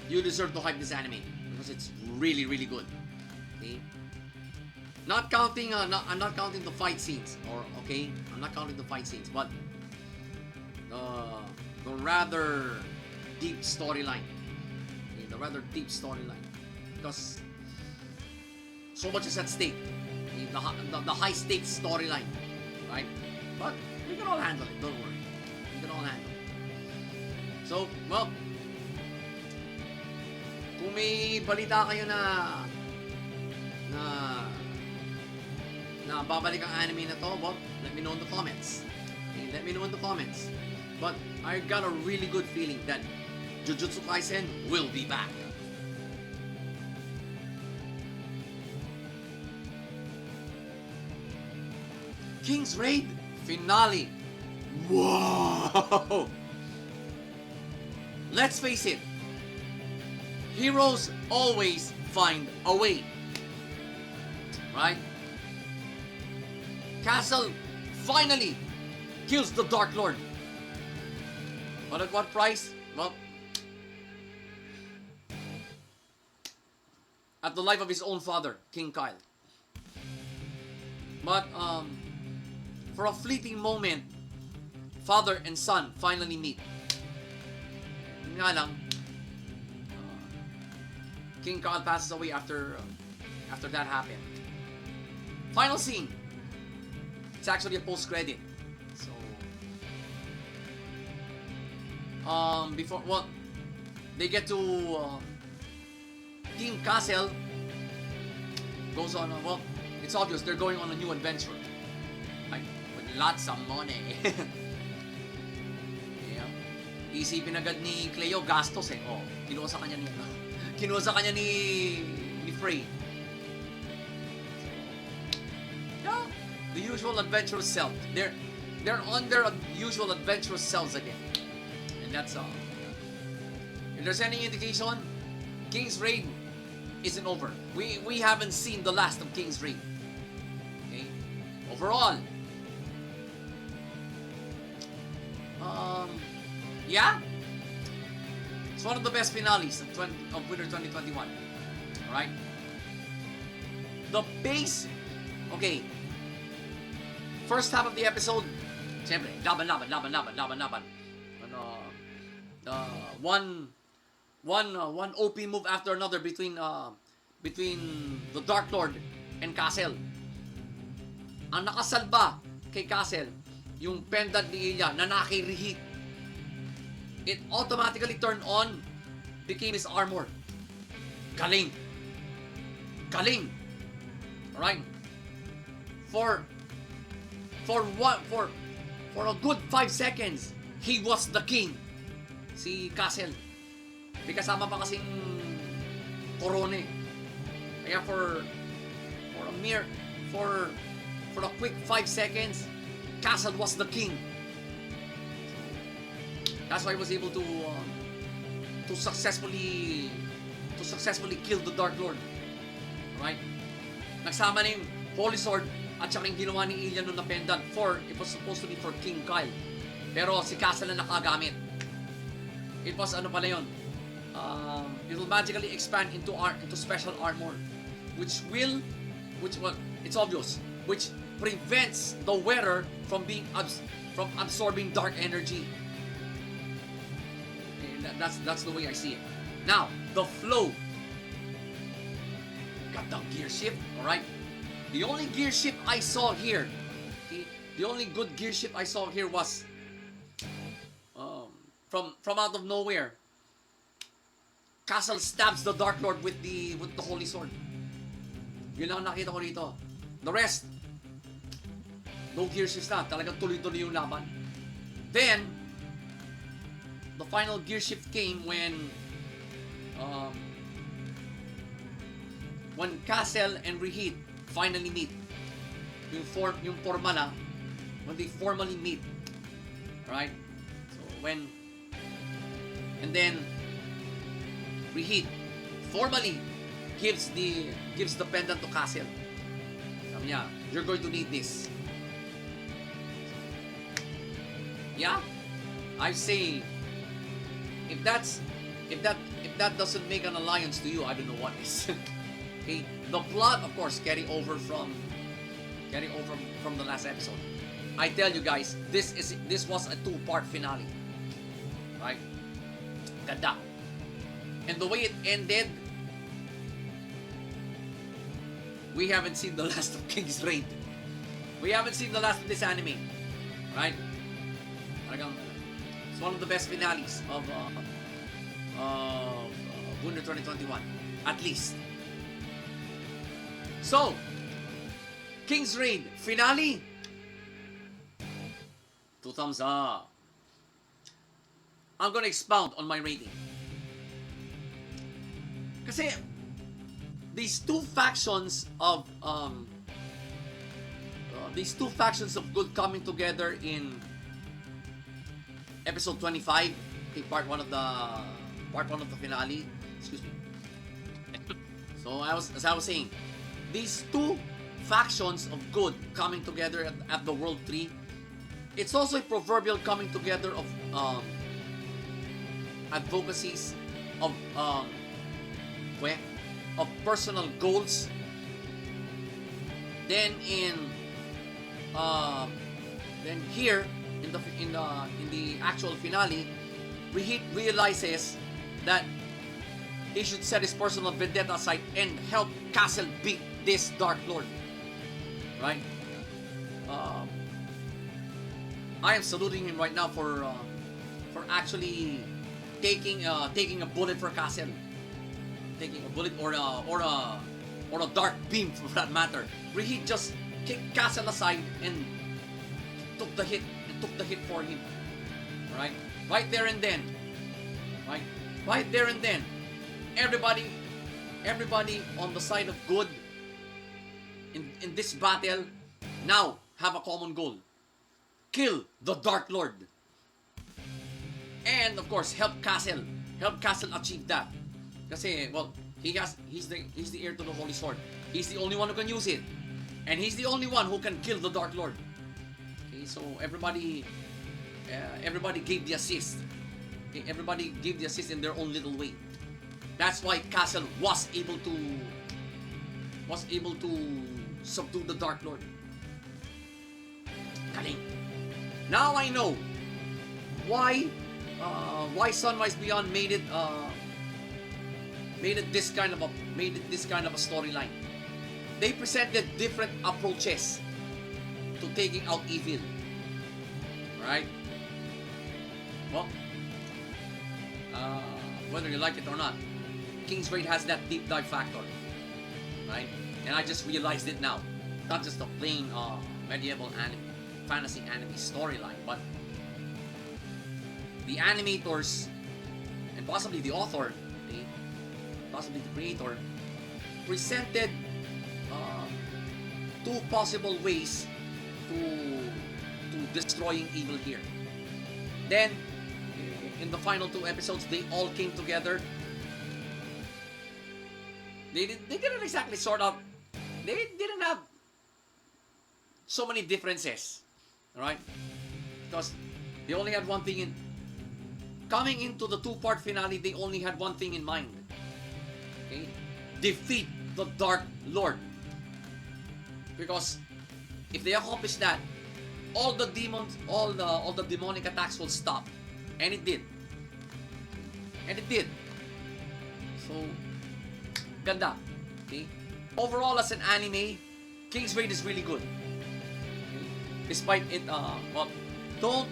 you deserve to hype this anime because it's really, really good. Okay? Not counting, I'm not counting the fight scenes, I'm not counting the fight scenes, but the rather deep storyline. Okay? The rather deep storyline, because so much is at stake. Okay? The high stakes storyline, right? But we can all handle it. Don't worry, we can all handle it. So, well, kung may balita kayo na babalik ang anime na to, well, let me know in the comments. Okay, let me know in the comments. But I got a really good feeling that Jujutsu Kaisen will be back. King's Raid finale. Wow! Let's face it, heroes always find a way. Right? Castle finally kills the Dark Lord. But at what price? Well, at the life of his own father, King Kyle. But for a fleeting moment, father and son finally meet. Yun nga lang, King Kyle passes away after that happened. Final scene. It's actually a post-credit. So, before, well, they get to Team Castle goes on. Well, it's obvious they're going on a new adventure, like with lots of money. Yeah. Isipin agad ni Cleo gastos eh. Oh, kinuha sa kanya ni Frey. Yeah, the usual adventurous self. They're on their usual adventurous selves again. And that's all. If there's any indication, King's Raid isn't over. We haven't seen the last of King's Raid. Okay? Overall, yeah, it's one of the best finales of Winter 2021. Alright? The base, okay, first half of the episode, siyempre, laban. One OP move after another between the Dark Lord and Castle. Ang nakasalba kay Castle, yung pendant ni Ilya na naki-reheat. It automatically turned on, became his armor. Galing. Alright? For a good 5 seconds, he was the king. Si Castle. May kasama pa kasing Corone. Kaya for a quick 5 seconds, Castle was the king. That's why he was able to successfully kill the Dark Lord. Right? Nagsama na yung Holy Sword at saka yung ginawa ni Ilya nung na pendant it was supposed to be for King Kyle. Pero si Castle na nakagamit. It was ano pala yun? It will magically expand into special armor, which it's obvious, which prevents the wearer from absorbing dark energy. And that's the way I see it. Now, the flow. Got the gear shift, alright? The only gear shift I saw here, okay, the only good gear shift I saw here was from out of nowhere. Castle stabs the Dark Lord with the Holy Sword. Yun lang nakita ko dito. The rest, no gear shift na. Talagang tuloy-tuloy yung laban. Then, the final gear shift came when Castle and Reheat finally meet. Yung formal na, when they formally meet. Right? So, and then, Reheat formally gives the pendant to Castle. Sabi niya, you're going to need this. Yeah, I say, if that doesn't make an alliance to you, I don't know what is. Okay, the plot, of course, carry over from the last episode. I tell you guys, this was a 2-part finale, right? Ganda. And the way it ended, we haven't seen the last of King's Raid. We haven't seen the last of this anime, right? It's one of the best finales of Winter 2021, at least. So, King's Raid finale. 2 thumbs up. I'm gonna expound on my rating. Kasi these two factions of good coming together in episode 25, okay, part 1 of the finale. Excuse me. So as I was saying, these two factions of good coming together at the World 3, it's also a proverbial coming together of advocacies of personal goals. Then here in the actual finale, Reheat realizes that he should set his personal vendetta aside and help Castle beat this Dark Lord. Right? I am saluting him right now for actually taking a bullet for Castle. Taking a bullet or a dark beam for that matter. Reheat just kicked Castle aside and took the hit for him. Right there and then. Right there and then. Everybody on the side of good in this battle now have a common goal. Kill the Dark Lord. And of course help Castle achieve that. Kasi, well, he's the heir to the Holy Sword. He's the only one who can use it. And he's the only one who can kill the Dark Lord. Okay, so everybody gave the assist. Okay, everybody gave the assist in their own little way. That's why Castle was able to subdue the Dark Lord. Galing. Now I know why Sunrise Beyond made it this kind of a storyline. They presented different approaches to taking out evil. Right? Well, whether you like it or not, King's Raid has that deep dive factor. Right? And I just realized it now. Not just a plain medieval fantasy anime storyline, but the animators and possibly the author, possibly the creator, presented two possible ways to destroying evil here. Then, in the final 2 episodes, they all came together. They didn't exactly sort out. They didn't have so many differences, right? Because they only had one thing in. Coming into the 2-part finale, they only had one thing in mind. Okay? Defeat the Dark Lord. Because if they accomplish that, all the demons, all the demonic attacks will stop. And it did. So, ganda. Okay? Overall, as an anime, King's Raid is really good. Okay? Despite it, don't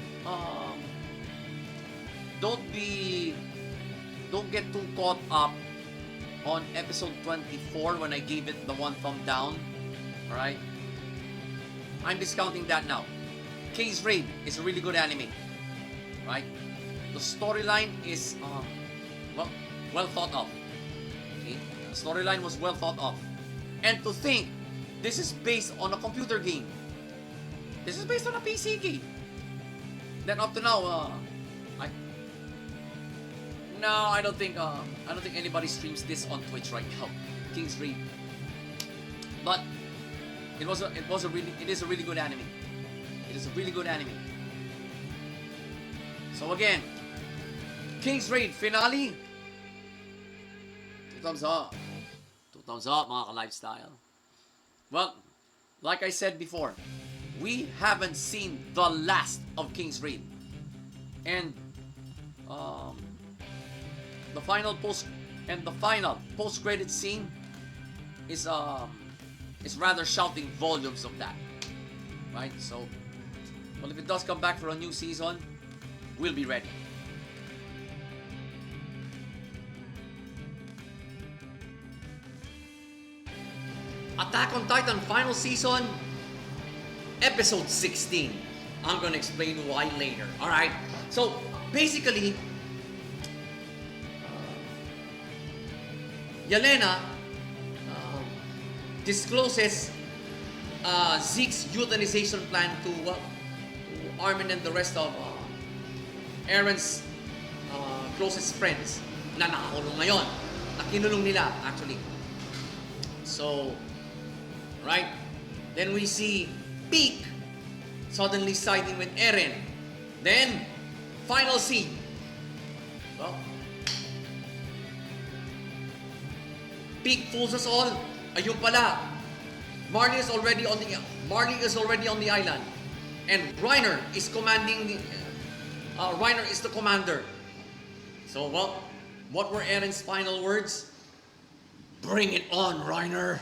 don't get too caught up on episode 24 when I gave it the 1 thumb down. Alright? I'm discounting that now. Case Raid is a really good anime. Right? The storyline is well thought of. Okay? The storyline was well thought of. And to think, this is based on a computer game. This is based on a PC game. Then up to now, I don't think anybody streams this on Twitch right now. King's Raid. But it is a really good anime. It is a really good anime. So again, King's Raid finale. 2 thumbs up. 2 thumbs up, mga ka-lifestyle. Well, like I said before, we haven't seen the last of King's Raid. And the final post-credit scene is rather shouting volumes of that. Right? So, well, if it does come back for a new season, we'll be ready. Attack on Titan final season, episode 16. I'm gonna explain why later. Alright? So, basically, Yelena discloses Zeke's euthanization plan to Armin and the rest of Eren's closest friends na nakakulong ngayon. Na kinulong nila, actually. So, right? Then we see Peak suddenly siding with Eren. Then, final scene. Well, Peak fools us all. Ayun pala. Marley is already on the island. And Reiner is commanding the Reiner is the commander. So, well, what were Eren's final words? Bring it on, Reiner.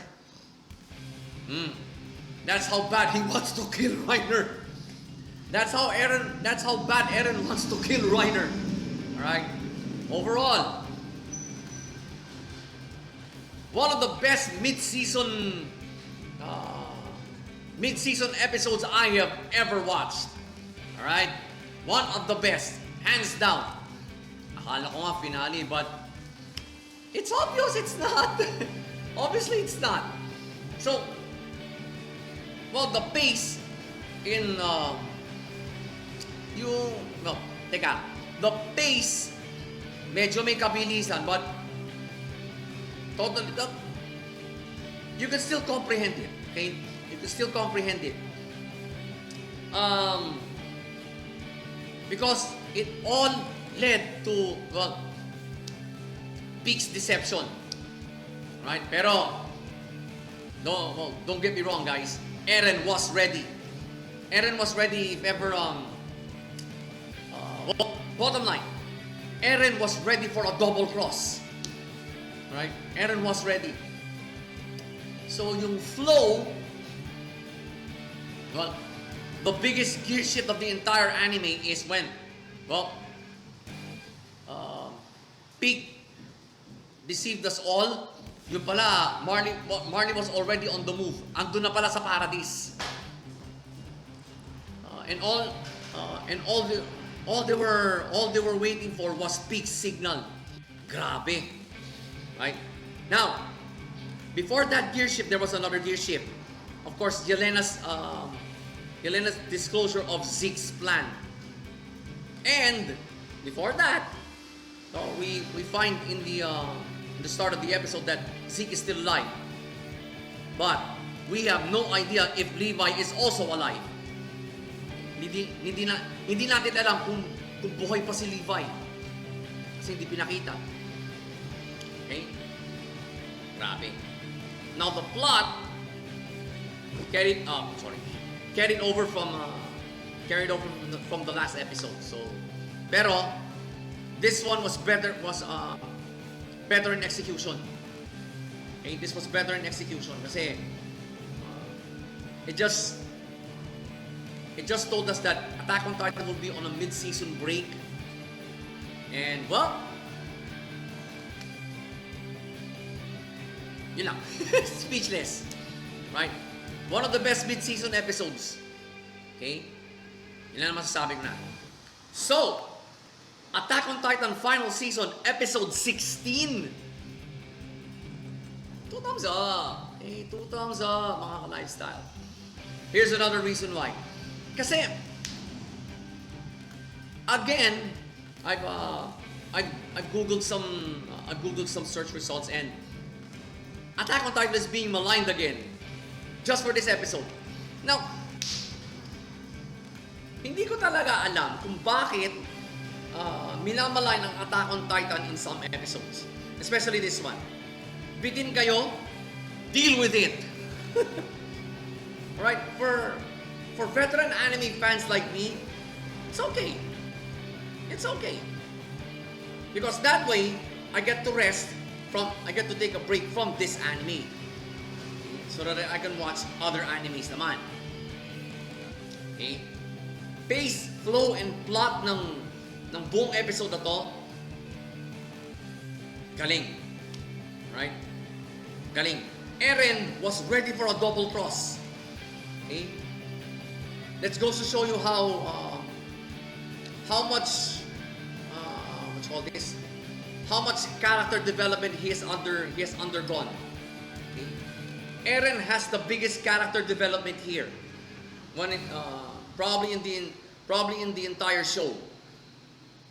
That's how bad he wants to kill Reiner. That's how bad Eren wants to kill Reiner. Alright? Overall, one of the best mid-season episodes I have ever watched. Alright? One of the best. Hands down. Akala ko nga finale, but it's obvious it's not. Obviously it's not. So, well, the pace in the pace medyo may kabilisan, but totally you can still comprehend it. Okay? You can still comprehend it. Because it all led to, well, Peak's deception. Right? Pero don't get me wrong, guys. Eren was ready. Eren was ready if ever bottom line. Eren was ready for a double cross. Right? Eren was ready. So yung flow, well, the biggest gear shift of the entire anime is when, well, Peak deceived us all. Yung pala, Marley was already on the move. Andun na pala sa Paradise. And all they were waiting for was Peak's signal. Grabe. Right? Now, before that gear shift, there was another gear shift. Of course, Yelena's disclosure of Zeke's plan. And before that, we find in the start of the episode that Zeke is still alive. But we have no idea if Levi is also alive. Hindi natin alam kung buhay pa si Levi. Kasi hindi pinakita. Okay? Grabe. Now the plot carried over from the last episode. So, pero this one was better in execution. Okay, this was better in execution kasi it just told us that Attack on Titan will be on a mid-season break. And well, Yun lang. Speechless. Right? One of the best mid-season episodes. Okay? Yun lang masasabi ko na. So, Attack on Titan Final Season, Episode 16. 2 thumbs up. Hey, 2 thumbs up, mga ka-lifestyle. Here's another reason why. Kasi, again, I've googled some search results, and Attack on Titan is being maligned again just for this episode. Now, hindi ko talaga alam kung bakit minamalign ang Attack on Titan in some episodes, especially this one. Bitin kayo, deal with it. Alright, for veteran anime fans like me, it's okay. It's okay. Because that way, I get to take a break from this anime. So that I can watch other animes naman. Okay? Pace, flow, and plot ng buong episode na to, galing. Right? Galing. Eren was ready for a double cross. Okay? Let's go to show you how much how much character development he has undergone. Okay? Eren has the biggest character development here. Probably in the entire show.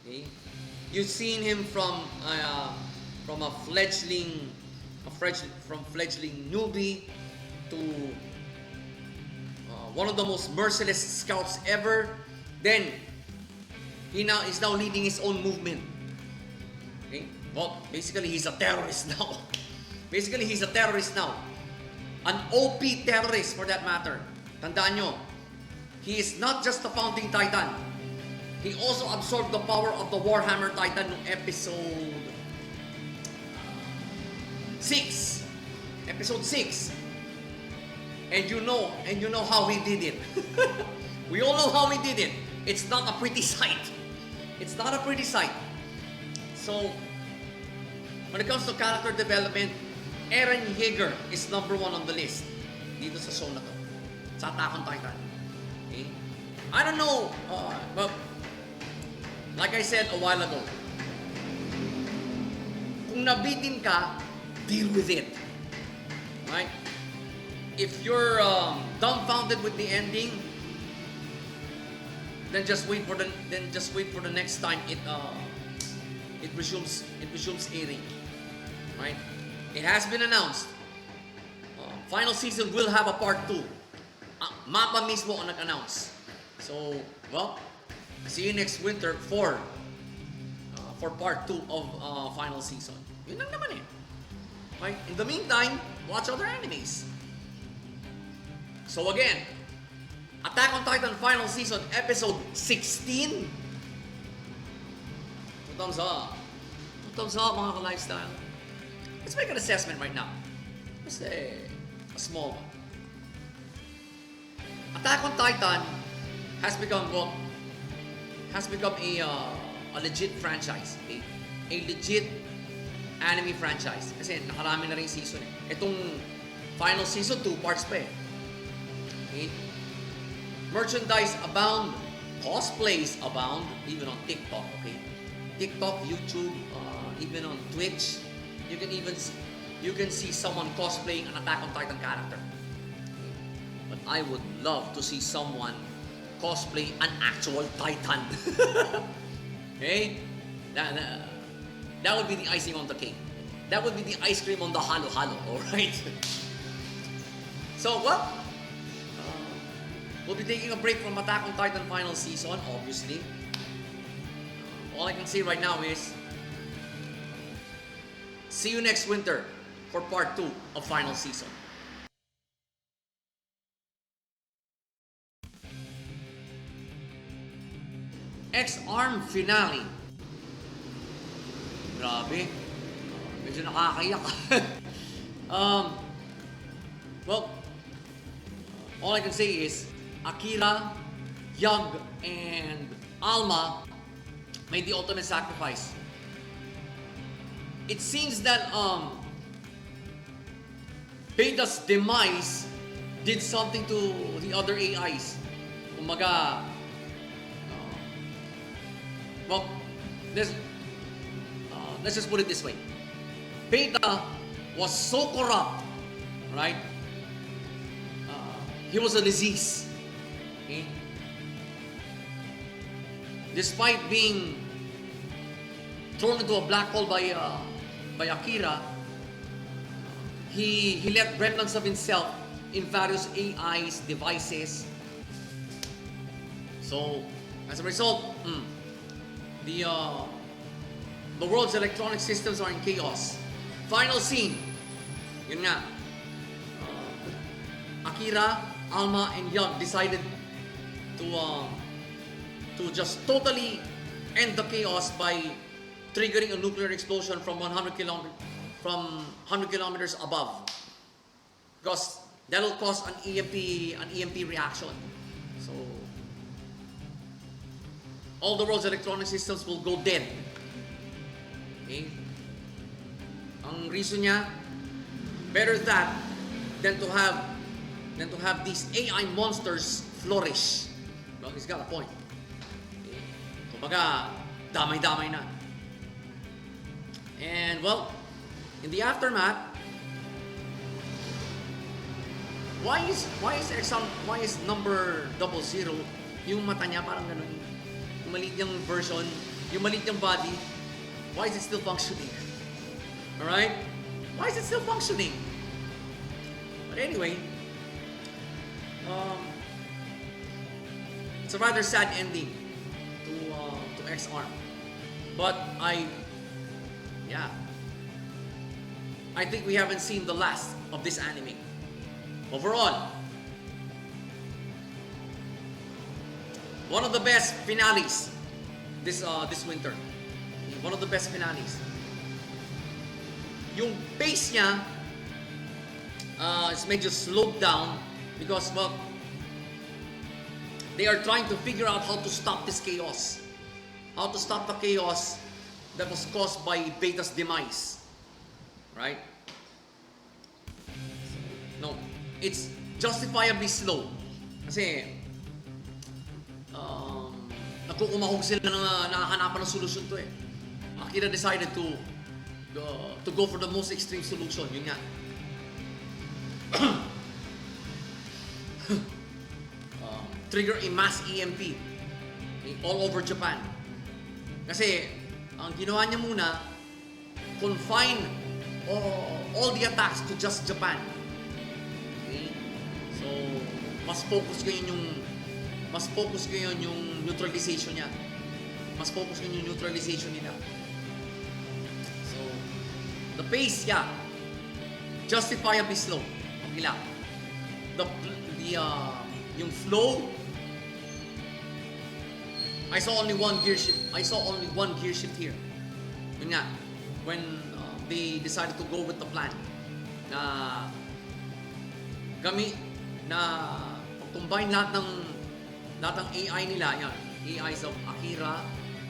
Okay? You've seen him from a fledgling newbie to one of the most merciless scouts ever. Then he is now leading his own movement. Okay? Well, basically he's a terrorist now. An OP terrorist for that matter. Tandaan nyo, he is not just a founding titan. He also absorbed the power of the Warhammer Titan in episode 6. Episode 6. And you know how he did it. We all know how he did it. It's not a pretty sight. So, when it comes to character development, Eren Yeager is number 1 on the list dito sa show na to, sa Attack on Titan. Okay? I don't know, but like I said a while ago, kung nabitin ka, deal with it. Right? If you're dumbfounded with the ending, then just wait for the next time it resumes airing. Right? It has been announced. Final season will have a part 2. Mappa mismo ang nag-announce. So, well, see you next winter for part 2 of final season. Yun lang naman eh. Right? In the meantime, watch other animes. So again, Attack on Titan Final Season Episode 16. 2 thumbs up. 2 thumbs up, mga ka-lifestyle. Let's make an assessment right now. Just a small one. Attack on Titan has become a legit franchise. A legit anime franchise. Kasi nakarami na rin season eh. Itong final season, 2 parts pa eh. Okay? Merchandise abound, cosplays abound, even on TikTok, okay? TikTok, YouTube, even on Twitch, you can see someone cosplaying an Attack on Titan character. But I would love to see someone cosplay an actual Titan. Okay? That would be the icing on the cake. That would be the ice cream on the halo-halo, alright? So, well, we'll be taking a break from Attack on Titan Final Season, obviously. All I can say right now is, see you next winter for part 2 of Final Season. X-Arm Finale. Grabe. Medyo nakakayak. Well, all I can say is, Akira, Yug, and Alma made the ultimate sacrifice. It seems that Beta's demise did something to the other AIs. Kumaga, well, let's just put it this way. Beta was so corrupt, right? He was a disease. Okay? Despite being thrown into a black hole by Akira, he left remnants of himself in various AIs, devices. So, as a result, the world's electronic systems are in chaos. Final scene. Yun nga. Akira, Alma, and Yug decided to just totally end the chaos by triggering a nuclear explosion from 100 kilometers above, because that will cause an EMP reaction. So all the world's electronic systems will go dead. Okay? Ang reason niya, better that than to have these AI monsters flourish. Well, he's got a point. Okay? Kumbaga, damay-damay na. And well, in the aftermath, why is number 00, yung mata niya parang ganun, yung maliit yung version, yung maliit yung body, why is it still functioning? Alright? Why is it still functioning? But anyway, it's a rather sad ending to X-Arm. But I think we haven't seen the last of this anime. Overall, one of the best finales this winter. One of the best finales. Yung pace niya is medyo slowed down because, well, they are trying to figure out how to stop this chaos. How to stop the chaos that was caused by Beta's demise. Right? No, it's justifiably slow. Kasi nagkukumahog sila na nakahanapan ng solusyon to eh. Akira decided to go for the most extreme solution. Yun nga. Trigger a mass EMP all over Japan. Kasi ang ginawa niya muna, confine all the attacks to just Japan. Okay? So, mas focus ngayon yung neutralization niya. Mas focus ngayon yung neutralization nila. So, the pace, yeah, justifiably slow. Okay lang. Yung flow, I saw only one gear shift here. Yun nga, when they decided to go with the plan na combine lahat ng AI nila, yan, AIs of Akira,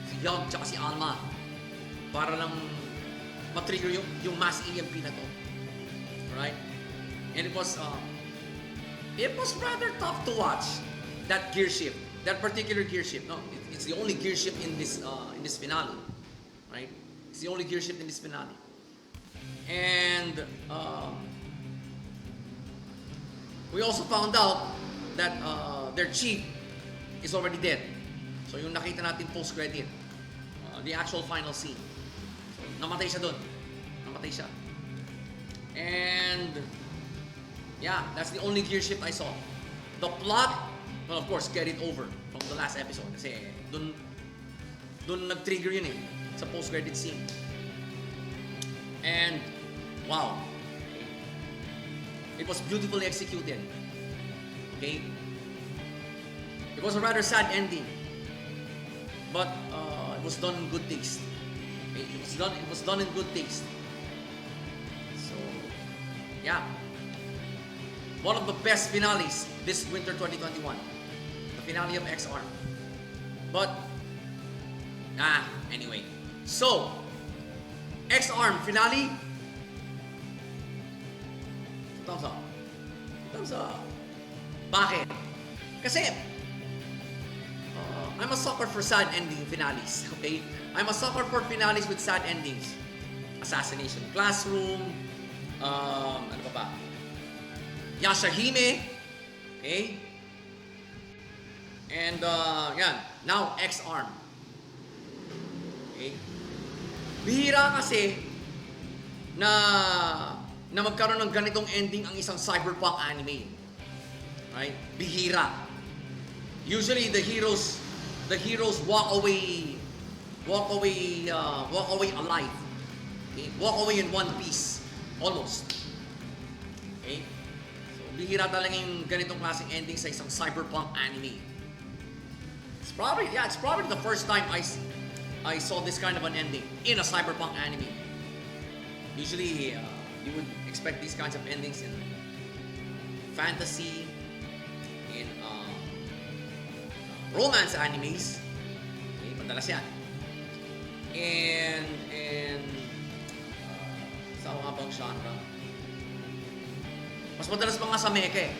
si Yug, tsaka si Alma, para lang matrigger yung mass EMP na to. Right? And it was rather tough to watch that gear shift, that particular gear shift. No, it's the only gear shift in this finale, right? It's the only gear shift in this finale, and we also found out that their chief is already dead. So yung nakita natin post-credit, the actual final scene. So, namatay siya dun. Namatay siya. And yeah, that's the only gear shift I saw. The plot, well, of course, carried over from the last episode. Kasi dun nag-trigger yun eh, sa post-credit scene. And wow, it was beautifully executed. Okay? It was a rather sad ending, but it was done in good taste. Okay? It was done in good taste. So, yeah, one of the best finales this winter 2021, the finale of X-Arm. But anyway, so X-Arm finale. thumbs up. 2 thumbs up. Bakit? Kasi, I'm a sucker for sad ending finales, okay? I'm a sucker for finales with sad endings. Assassination Classroom, ano pa ba? Yashahime, okay? And, yan, now X-Arm. Okay? Bihira kasi na magkaroon ng ganitong ending ang isang cyberpunk anime. Right? Bihira. Usually the heroes walk away alive. Okay? Walk away in one piece almost. Okay? So bihira talaga yung ganitong klaseng ending sa isang cyberpunk anime. It's probably the first time I saw this kind of an ending in a cyberpunk anime. Usually, you would expect these kinds of endings in fantasy, in romance animes. Okay, madalas yan. And sa mga bang genre? Mas madalas pa nga sa mecha eh.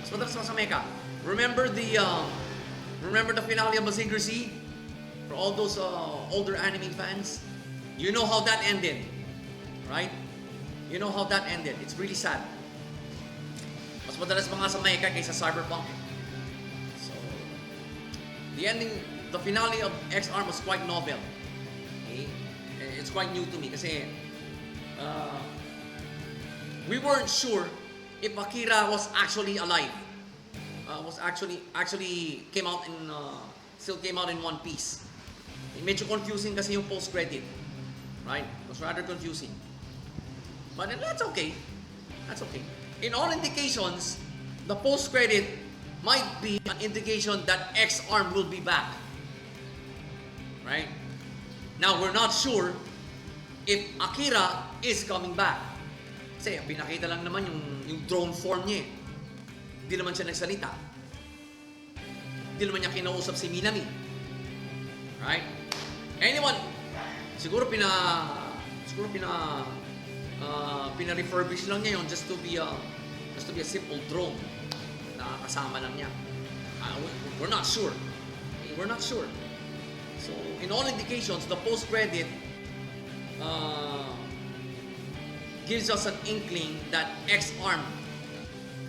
Mas madalas pa sa mecha. Remember the finale of Mazinger Z? For all those older anime fans, you know how that ended, right? You know how that ended. It's really sad. Mas madalas pa nga sa mecha kaysa cyberpunk. So, the finale of X-Arm was quite novel. Okay? It's quite new to me kasi we weren't sure if Akira was actually alive. Was actually came out in still came out in one piece. Medyo confusing kasi yung post-credit. Right? It was rather confusing. But that's okay. That's okay. In all indications, the post-credit might be an indication that X-Arm will be back. Right? Now, we're not sure if Akira is coming back. Kasi pinakita lang naman yung drone form niya. Hindi naman siya nagsalita. Hindi naman niya kinausap si Minami. Right? Anyone, siguro pina-refurbish lang niya yun just to be a simple drone na kasama lang niya. We're not sure. We're not sure. So, in all indications, the post-credit gives us an inkling that X-Arm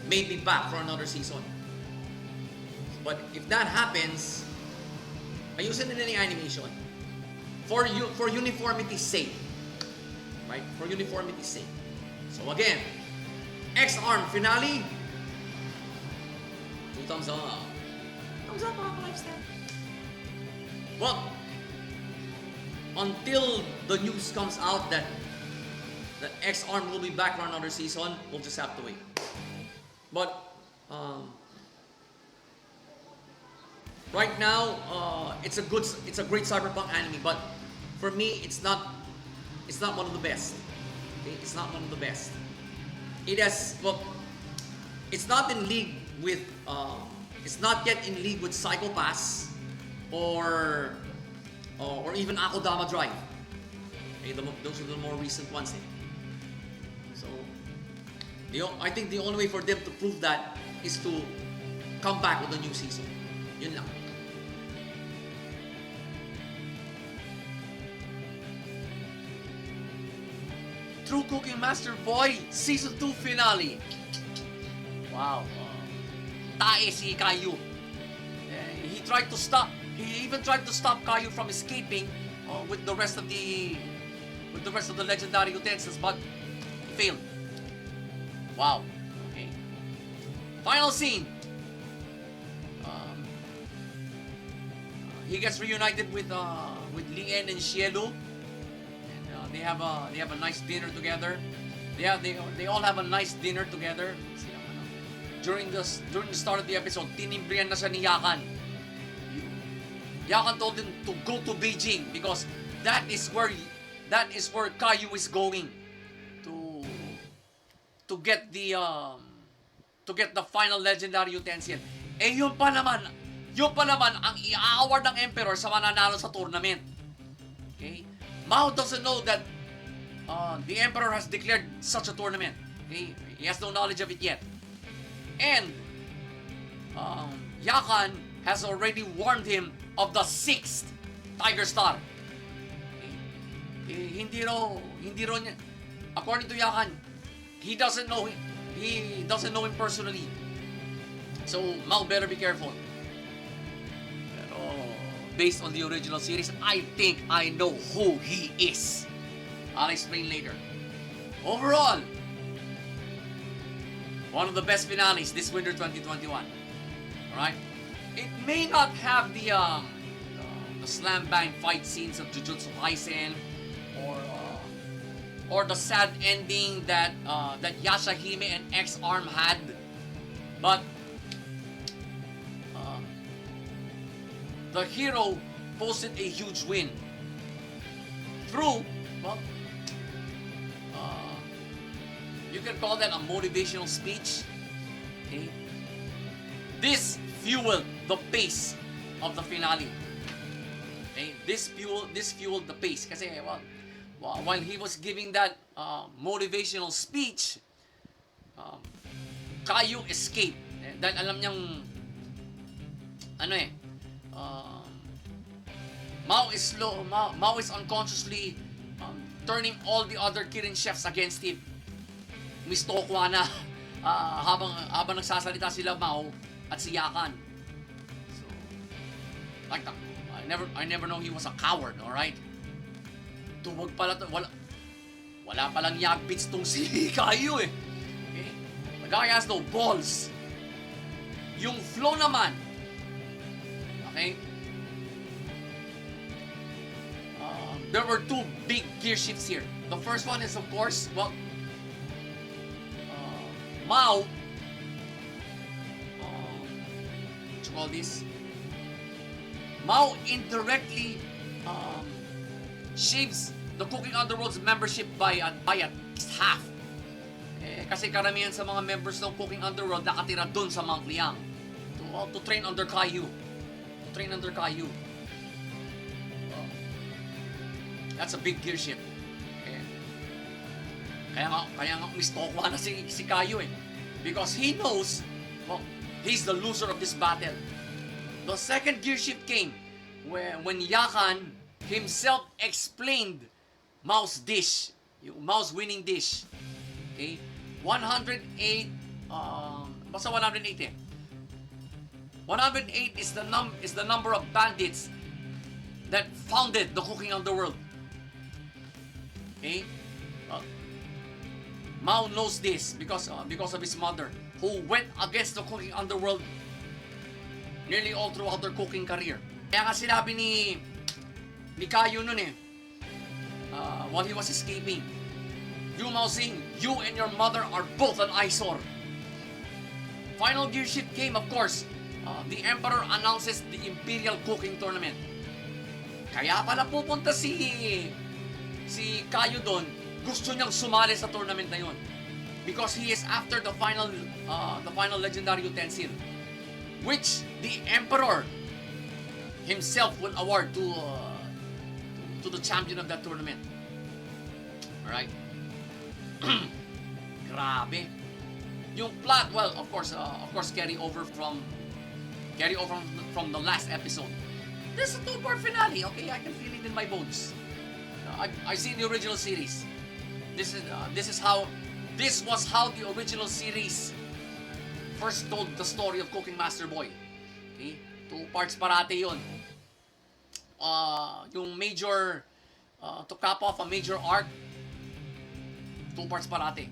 may be back for another season. But if that happens, ayusin nila yung animation for uniformity's sake. Right? For uniformity's sake. So again, X-Arm finale. 2 thumbs up. Thumbs up, mga lifestyle. Well, until the news comes out that X-Arm will be back for another season, we'll just have to wait. But right now, it's a great cyberpunk anime. But for me, it's not one of the best. Okay? It's not one of the best. It's not in league with. It's not yet in league with Psycho Pass or even Akodama Drive. Okay, those are the more recent ones. So. I think the only way for them to prove that is to come back with a new season. Yun lang. True Cooking Master Boy Season 2 Finale. Wow. Tae si Caillou. He even tried to stop Caillou from escaping with the rest of the legendary utensils, but he failed. Wow. Okay. Final scene. He gets reunited with Lien and Shielu, and they have a nice dinner together. They all have a nice dinner together. During the start of the episode, tinimbrihan na siya ni Yakan. Yakan told him to go to Beijing because that is where Caillou is going to get the final legendary utensil. Yun pa naman ang i-award ng Emperor sa mananalo sa tournament. Okay? Mao doesn't know that the Emperor has declared such a tournament. Okay? He has no knowledge of it yet. And Yakan has already warned him of the 6th Tiger Star. Okay? Hindi raw niya, according to Yakan, he doesn't know him personally. So Mao better be careful. Pero based on the original series, I think I know who he is. I'll explain later. Overall, one of the best finales this winter 2021. Alright? It may not have the slam bang fight scenes of Jujutsu Kaisen or the sad ending that Yashahime and X-Arm had, but the hero posted a huge win through, well, you can call that a motivational speech. Okay? This fueled the pace of the finale. Okay? This fueled the pace. Kasi, while he was giving that motivational speech, Caillou escaped. Dahil alam niyang, Mao is unconsciously turning all the other Kirin chefs against him. Mistokwa na habang nagsasalita sila Mao at si Yakan. So, like that. I never know he was a coward, alright? Tuwag pala to, wala palang yagbits tong si Caillou eh. Okay? The guy has no balls. Yung flow naman, okay? There were 2 big gear shifts here. The first one is, of course, Mao, what you call this? Mao indirectly shaves the Cooking Underworld's membership by at least half. Kasi karamihan sa mga members ng Cooking Underworld nakatira dun sa Mount Liang to train under Caillou. That's a big gear shift. Kaya nga mistokwa na si Caillou eh. Because he knows, he's the loser of this battle. The second gear shift came when Yakan himself explained Mao's dish, yung Mao's winning dish. Okay? 108, basta 108 eh. 108 is the number of bandits that founded the Cooking Underworld. Okay? Mao knows this because of his mother, who went against the Cooking Underworld nearly all throughout their cooking career. Kaya nga sinabi ni Caillou nun while he was escaping, "You Mao Xing, you and your mother are both an eyesore." Final gear shift came, of course. The Emperor announces the Imperial Cooking Tournament. Kaya pala pupunta si Caillou doon, gusto niyang sumali sa tournament na yun. Because he is after the final legendary utensil, which the Emperor himself will award to the champion of that tournament. Alright? Grabe. Yung plot, well, of course, carry over from the last episode. This is a 2-part finale. Okay, I can feel it in my bones. I've seen the original series. This was how the original series first told the story of Cooking Master Boy. Okay? 2 parts parate yun. Yung major, to cap off a major arc, 2 parts parate.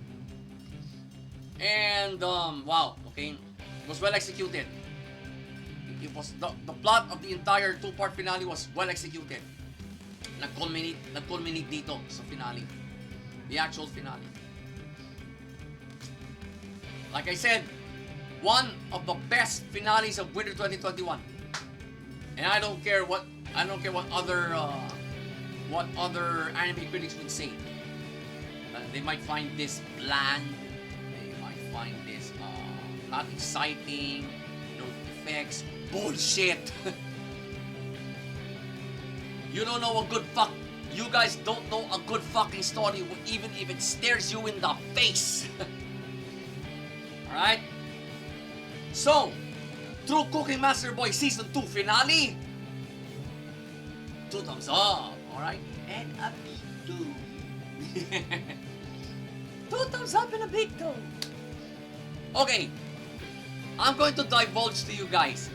And, wow, okay, it was well executed. It was, the plot of the entire 2-part finale was well executed. Nag-culminate dito sa finale. The actual finale. Like I said, one of the best finales of winter 2021. And I don't care what other anime critics would say. They might find this bland. They might find this not exciting. No effects. Bullshit. You don't know a good fuck. You guys don't know a good fucking story, even if it stares you in the face. Alright? So, True Cooking Master Boy Season 2 finale. 2 thumbs up. Alright? And a big 2. 2 thumbs up and a big 2. Okay. I'm going to divulge to you guys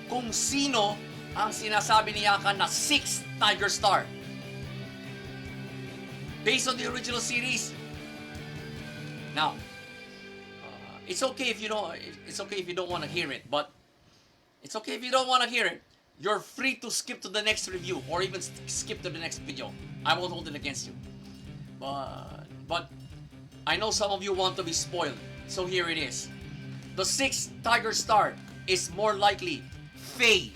kung sino ang sinasabi ni Yakan na 6th Tiger Star. Based on the original series. Now, it's okay if you don't. It's okay if you don't want to hear it, but it's okay if you don't want to hear it. You're free to skip to the next review or even skip to the next video. I won't hold it against you. But I know some of you want to be spoiled, so here it is. The 6th Tiger Star is more likely Faye.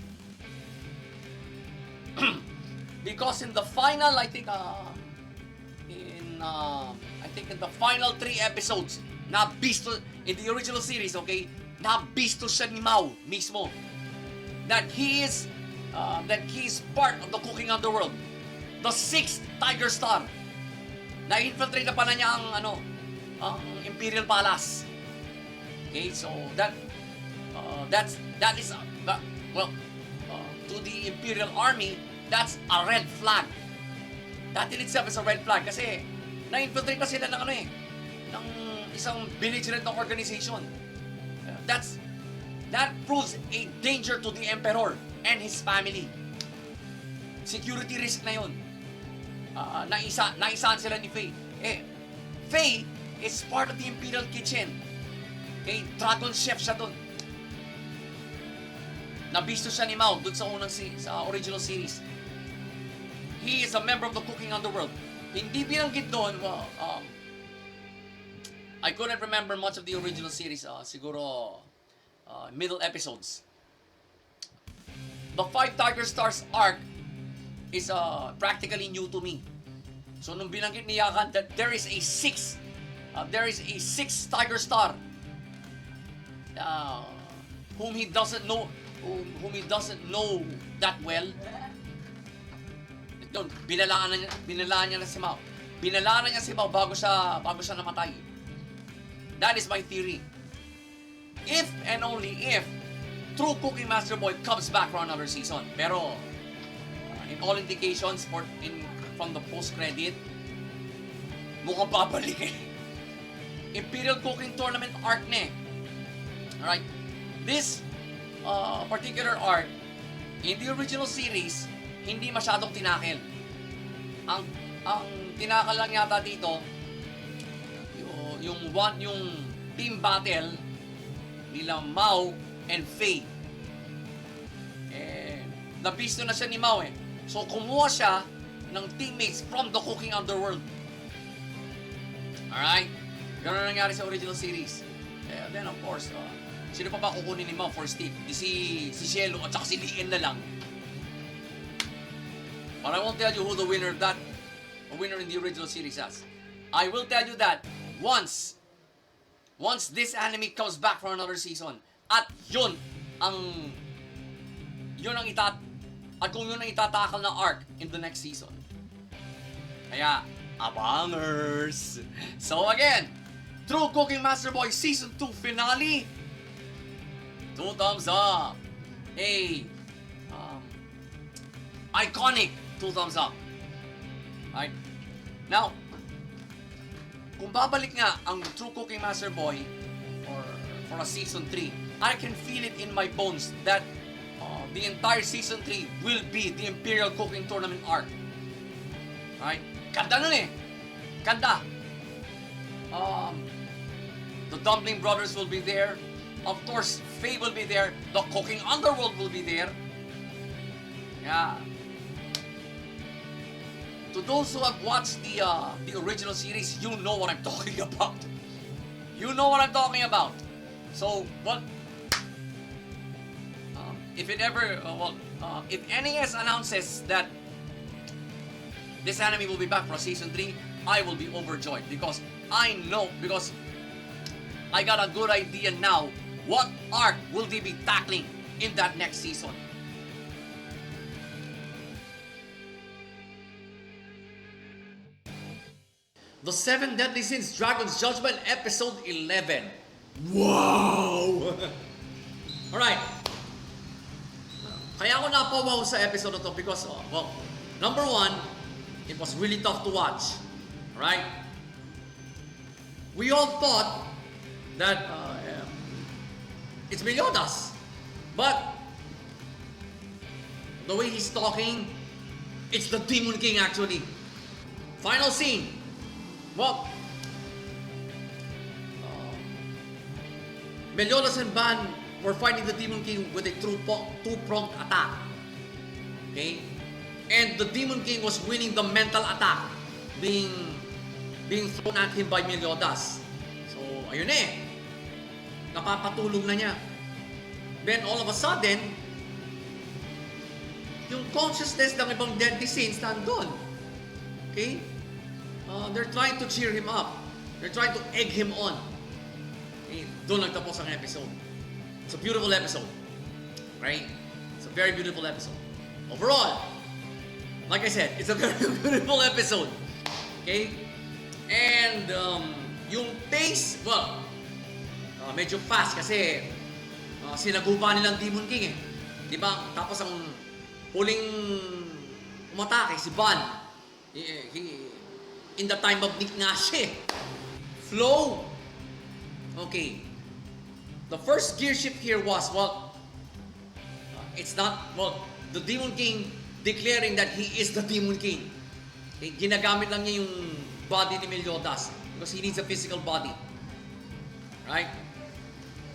Because in the final, I think in the final 3 episodes, nabisto in the original series, okay, nabisto siya ni Mao mismo that he is part of the cooking underworld, the 6th Tiger Star. Na-infiltrate na pala niya ang Imperial Palace. Okay, so that is to the Imperial Army, that's a red flag. That in itself is a red flag kasi na-infiltrate na sila ng ng isang belligerent organization. That proves a danger to the Emperor and his family. Security risk na yun. Naisaan sila ni Faye. Faye is part of the Imperial Kitchen. Okay, Dragon Chef siya dun. Nabisto siya ni Mao dun sa original series. He is a member of the cooking underworld. Hindi binanggit doon, I couldn't remember much of the original series, siguro middle episodes. The 5 Tiger Stars arc is practically new to me. So nung binanggit ni Yakan that there is a 6th Tiger Star whom he doesn't know that well. Doon, binalaan niya na si Mao. Binalaan niya si Mao bago siya namatay. That is my theory. If and only if True Cooking Master Boy comes back for another season. Pero in all indications from the post-credit, mukhang babalik eh. Imperial Cooking Tournament arc na eh. Alright? This particular arc, in the original series, hindi masyadong tinakil. Ang tinakal lang yata dito, yung team battle nila Mao and Faye. Nabisto na siya ni Mao eh. So kumuha siya ng teammates from the cooking underworld. Alright? Ganun nangyari sa original series. Then of course, sino pa ba kukunin ni Mao for Steve? Si Cielo at saka si Lien na lang. But I won't tell you who the winner in the original series is. I will tell you that once this anime comes back for another season, at kung yun ang itatakal na arc in the next season. Kaya, abangers! So again, True Cooking Master Boy Season 2 finale, 2 thumbs up. Iconic 2 thumbs up. Right? Now, kung babalik nga ang True Cooking Master Boy for a Season 3, I can feel it in my bones that the entire Season 3 will be the Imperial Cooking Tournament arc. Right? Ganda nun eh. Ganda. The Dumpling Brothers will be there. Of course, Faye will be there. The Cooking Underworld will be there. Yeah. To those who have watched the original series, you know what I'm talking about. You know what I'm talking about. So, if NES announces that this anime will be back for Season 3, I will be overjoyed because I got a good idea now what arc will they be tackling in that next season. The 7 Deadly Sins Dragon's Judgment Episode 11. Wow! Alright. Kaya ako napawaw sa episode na to because, well, number one, it was really tough to watch. Alright? We all thought that it's Meliodas. But the way he's talking, it's the Demon King actually. Final scene. Well, Meliodas and Ban were fighting the Demon King with a two-pronged attack. Okay? And the Demon King was winning the mental attack being thrown at him by Meliodas. So, ayun eh. Napapatulog na niya. Then, all of a sudden, yung consciousness ng ibang deadly scenes nandun. Okay? They're trying to cheer him up. They're trying to egg him on. Okay? Doon nagtapos ang episode. It's a beautiful episode. Right? It's a very beautiful episode. Overall, like I said, it's a very beautiful episode. Okay? And, yung pace, well, medyo fast kasi sinagupa nilang Demon King eh. Di ba? Tapos ang huling umatake, si Ban. In the time of Nick Nash eh. Flow. Okay. The first gear shift here was, well, it's not, well, the Demon King declaring that he is the Demon King. Okay? Ginagamit lang niya yung body ni Meliodas because he needs a physical body. Right?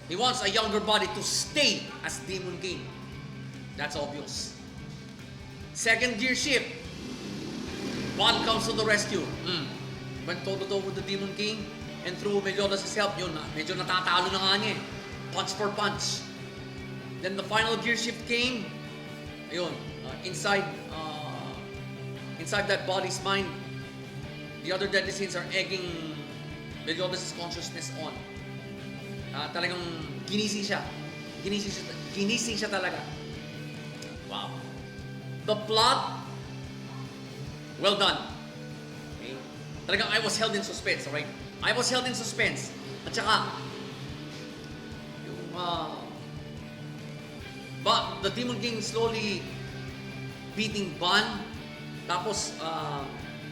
He wants a younger body to stay as Demon King. That's obvious. Second gear shift. Ban comes to the rescue. Went toe-to-toe with the Demon King and through Meliodas' help, yun, medyo natatalo na nga niya eh. Punch for punch. Then the final gear shift came. Ayun, inside that body's mind, the other deadly scenes are egging Meliodas' consciousness on. Talagang ginising siya. Ginising siya talaga. Wow. The plot, well done. Okay. Talagang I was held in suspense, alright? I was held in suspense. At saka, yung, but the Demon King slowly beating Ban. Tapos,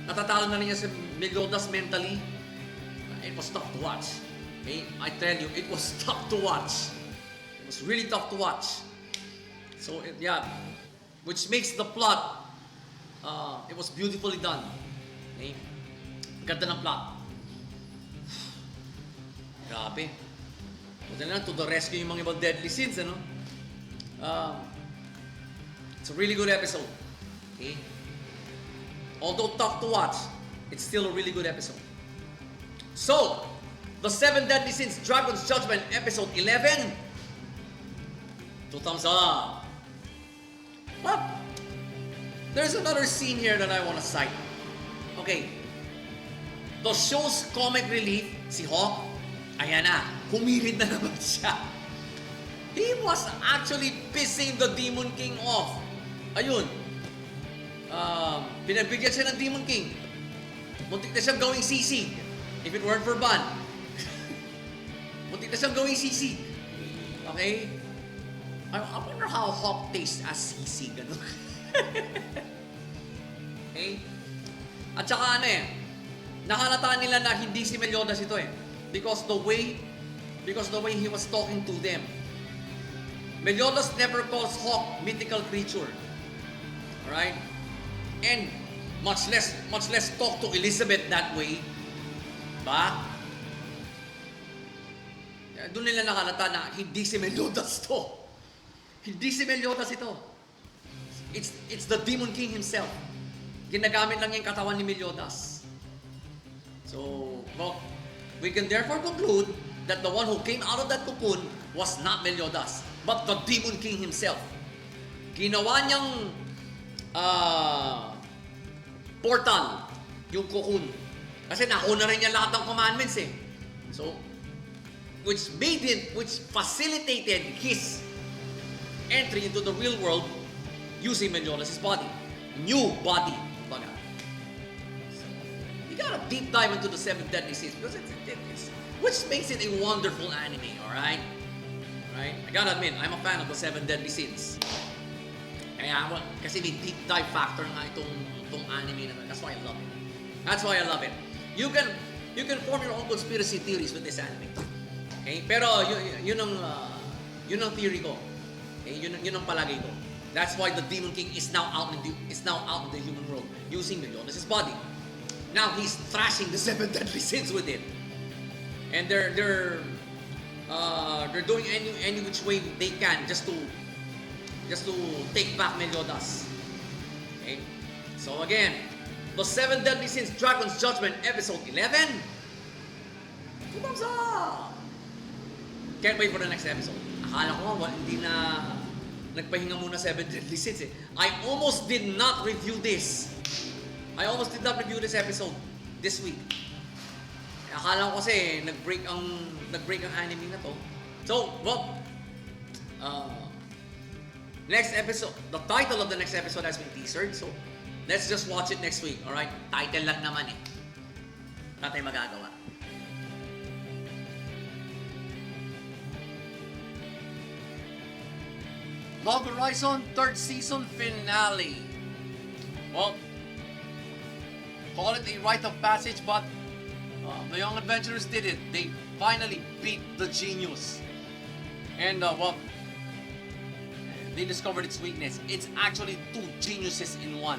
natatalo na rin niya si Meliodas mentally. It was tough to watch. Okay? I tell you, it was tough to watch. It was really tough to watch. So, yeah. Which makes the plot, it was beautifully done. Okay? Ganda ng plot. Grabe. Punta na to the rescue yung mga ibang deadly scenes, ano? It's a really good episode. Okay? Although tough to watch, it's still a really good episode. So, the 7 Deadly Sins, Dragon's Judgment, episode 11. 2 thumbs up. But, there's another scene here that I want to cite. Okay. The show's comic relief, si Hawk, ayan na, humirit na naman siya. He was actually pissing the Demon King off. Ayun. Pinagbigyan siya ng Demon King. Muntik na siyang gawing sisig. If it weren't for Ban. Muntik na siyang gawing sisig. Okay? I wonder how Hawk tastes as sisig. Ano? Okay? At saka ano eh, nahalata nila na hindi si Meliodas ito eh. Because the way he was talking to them. Meliodas never calls Hawk mythical creature. Alright? And much less talk to Elizabeth that way. Ba? Doon nila nakalata na hindi si Meliodas to. Hindi si Meliodas ito. It's the Demon King himself. Ginagamit lang yung katawan ni Meliodas. So, well, we can therefore conclude that the one who came out of that cocoon was not Meliodas, but the Demon King himself. Ginawa niyang portal yung cocoon. Kasi nauna rin niya lahat ng commandments eh. So, which facilitated his entry into the real world using Meliodas' body. New body. Baga. So, gotta deep dive into the Seven Deadly Sins because it's which makes it a wonderful anime, alright? Right? I gotta admit, I'm a fan of the Seven Deadly Sins. Kaya, kasi may deep dive factor nga itong anime na to. That's why I love it. That's why I love it. You can form your own conspiracy theories with this anime. Okay? Pero yun ang theory ko. Okay? Yun ang palagay ko. That's why the Demon King is now out in the human world using Meliodas' body. Now he's thrashing the Seven Deadly Sins with it. And they're doing any which way they can just to take back Meliodas. Okay? So again, the Seven Deadly Sins Dragon's Judgment episode 11. 2 thumbs up! Can't wait for the next episode. Akala ko hindi na nagpahinga muna Seven Deadly Sins eh. I almost did not review this episode this week. Akala ko kasi nag-break ang anime na to. So, well, next episode, the title of the next episode has been teasered. So, let's just watch it next week, alright? Title lang naman eh. Wala tayong magagawa. Log Horizon 3rd season finale. Well, call it a rite of passage, but the Young Adventurers did it. They finally beat the genius. And, well, they discovered its weakness. It's actually 2 geniuses in 1.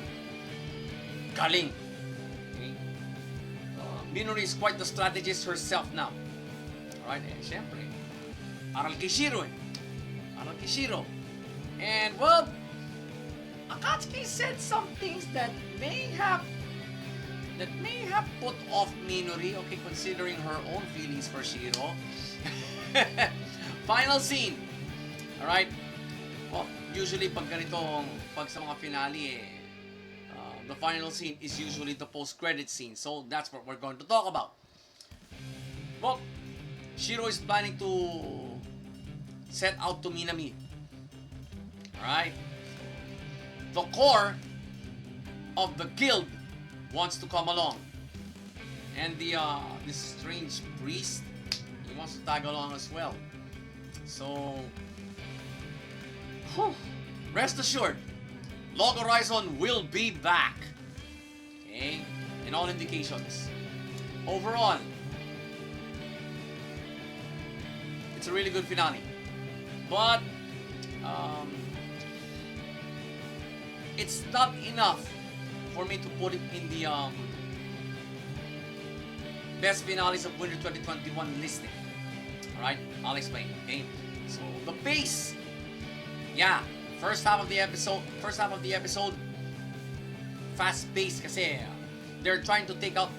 Galing. Okay? Minori is quite the strategist herself now. Alright, syempre. Aral kay Shiro eh. Aral kay Shiro. And, well, Akatsuki said some things that may have put off Minori, okay, considering her own feelings for Shiro. Final scene. Alright? Well, usually pag sa mga finale the final scene is usually the post-credit scene. So, that's what we're going to talk about. Well, Shiro is planning to set out to Minami. Alright? The core of the guild wants to come along. And this strange priest, he wants to tag along as well. So, rest assured, Log Horizon will be back. Okay? In all indications. Overall, it's a really good finale. But, it's not enough for me to put it in the best finales of Winter 2021 listing. Alright? I'll explain. Okay? So, the pace. Yeah. First half of the episode, fast-paced kasi they're trying to take out,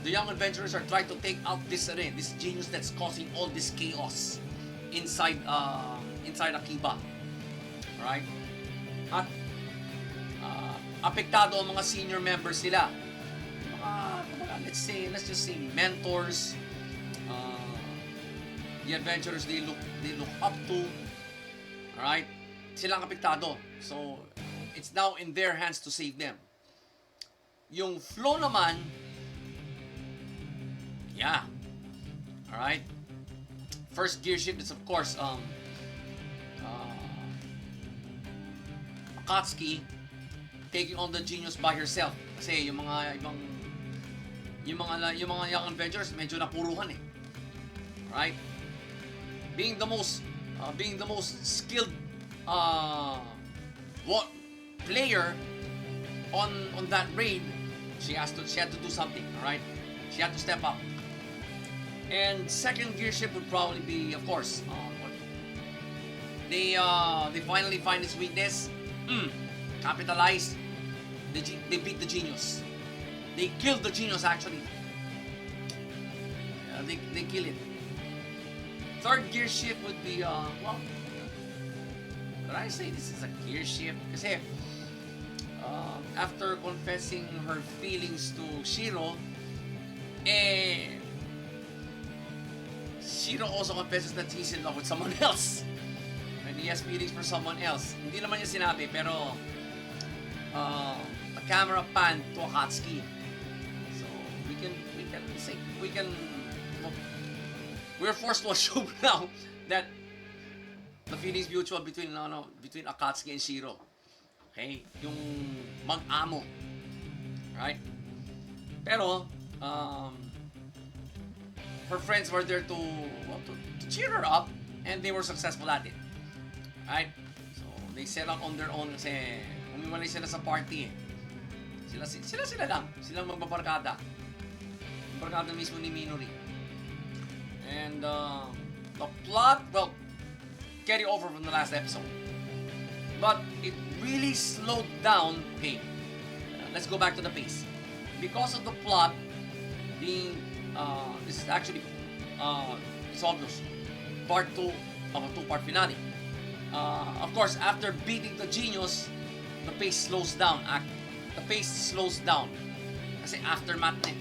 the Young Adventurers are trying to take out this genius that's causing all this chaos inside Akiba. Alright? At apektado ang mga senior members nila. Let's just say mentors, the adventurers they look up to. Alright? Sila ang apektado. So, it's now in their hands to save them. Yung flow naman, yeah. Alright? First gear shift is of course Akatsuki taking on the genius by herself. Kasi yung mga Young Adventurers medyo napuruhan eh. Right? Being the most skilled player on that raid, she had to do something, alright? She had to step up. And second gear shift would probably be, of course, they finally find its weakness, capitalize, they beat the genius. They killed the genius actually. They kill it. Third gear shift would be, well, could I say this is a gear shift? Kasi, after confessing her feelings to Shiro, Shiro also confesses that he's in love with someone else. And he has feelings for someone else. Hindi naman niya sinabi, pero, the camera pan to Akatsuki. So, we're forced to assume now that the feelings mutual between Akatsuki and Shiro. Okay? Yung mag-amo. Right? Pero, her friends were there to cheer her up, and they were successful at it. Right? So, they set out on their own kasi umiwalay sila sa party eh. Sila lang. Silang magbabarkada. Barkada mismo ni Minori. And the plot, well, carry over from the last episode. But it really slowed down. Okay, let's go back to the pace. Because of the plot being, this is actually, it's obvious, part 2 of a 2-part finale. Of course, after beating the genius, the pace slows down. Kasi aftermath na.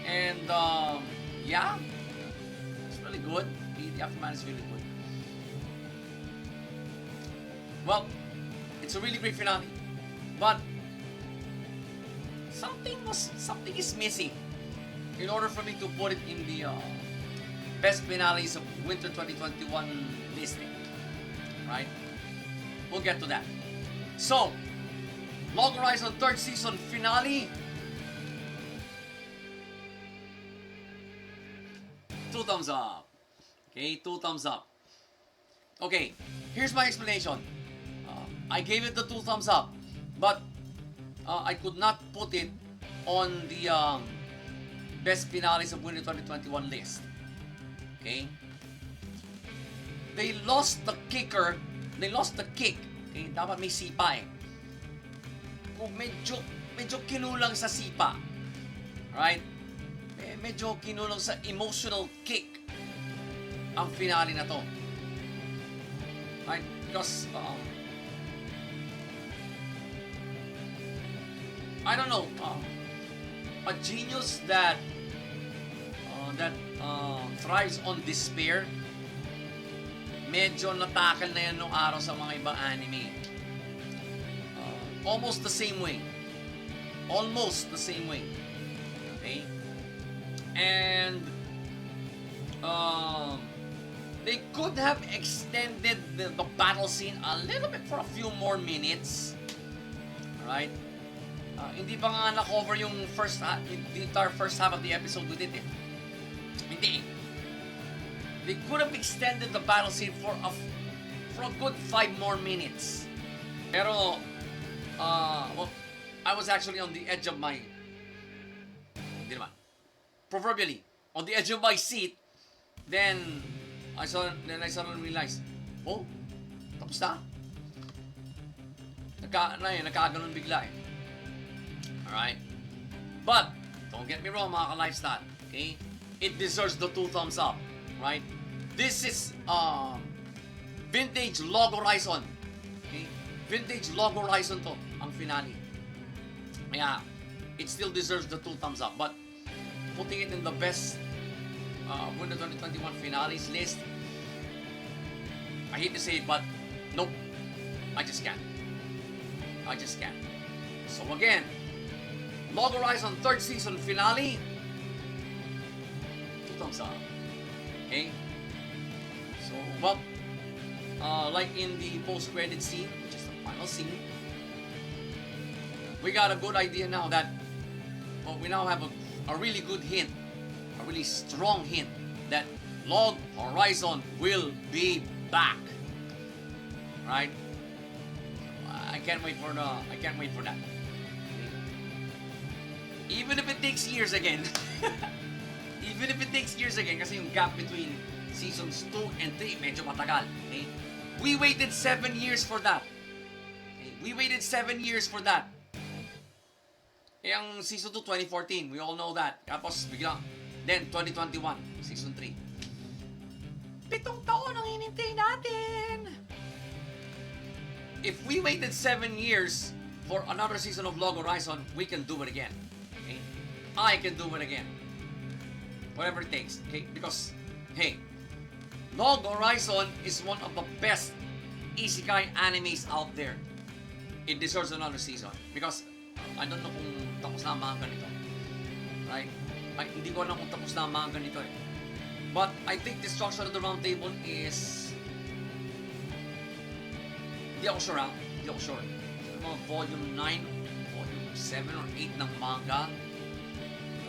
And, yeah, it's really good. The aftermath is really good. Well, it's a really great finale. But, something is missing in order for me to put it in the best finales of Winter 2021 listing. Right? We'll get to that. So, Log Horizon 3rd season finale. 2 thumbs up. Okay, 2 thumbs up. Okay, here's my explanation. I gave it the 2 thumbs up, but I could not put it on the best finales of Winter 2021 list. Okay? They lost the kicker. They lost the kick. Okay? Dapat may sipa eh. Kung medyo kinulang sa sipa. Right? Medyo kinulang sa emotional kick ang finale na to. Right? Because, I don't know, a genius that thrives on despair, medyo natakal na yan nung araw sa mga ibang anime. Almost the same way. Okay? And they could have extended the battle scene a little bit for a few more minutes. Alright? Hindi pa nga na-cover yung the entire first half of the episode with it eh. Hindi. They could have extended the battle scene for a good 5 more minutes. Pero, well, I was actually on the edge of my, hindi naman, proverbially, on the edge of my seat. Then I suddenly realized, oh, tapos na? Nagkaganon bigla eh. Alright? But, don't get me wrong mga ka-lifestyle, okay? It deserves the 2 thumbs up, right? This is vintage Log Horizon. Okay? Vintage Log Horizon to, ang finale. Kaya, it still deserves the 2 thumbs up. But, putting it in the best Winter 2021 finales list, I hate to say it, but nope. I just can't. So again, Log Horizon 3rd season finale, 2 thumbs up. Okay? So, well, like in the post-credit scene, which is the final scene, we got a good idea now that, well, we now have a really good hint, a really strong hint that Log Horizon will be back. Right? I can't wait for that. Even if it takes years again. Kasi yung gap between seasons 2 and 3 medyo matagal. Okay? We waited 7 years for that. Okay? Ang season 2, 2014, we all know that. Tapos biglang, then 2021, season 3. 7 taon ang hinintay natin. If we waited 7 years for another season of Log Horizon, we can do it again. Okay? I can do it again. Whatever it takes. Okay? Because, hey, Log Horizon is one of the best isekai animes out there. It deserves another season. Because, I don't know kung tapos na ang mga ganito. Right? Ay, hindi ko alam kung tapos na ang manga ganito eh. But I think Destruction of the Round Table is... Hindi ako sure. Mga volume 9, volume 7 or 8 ng manga.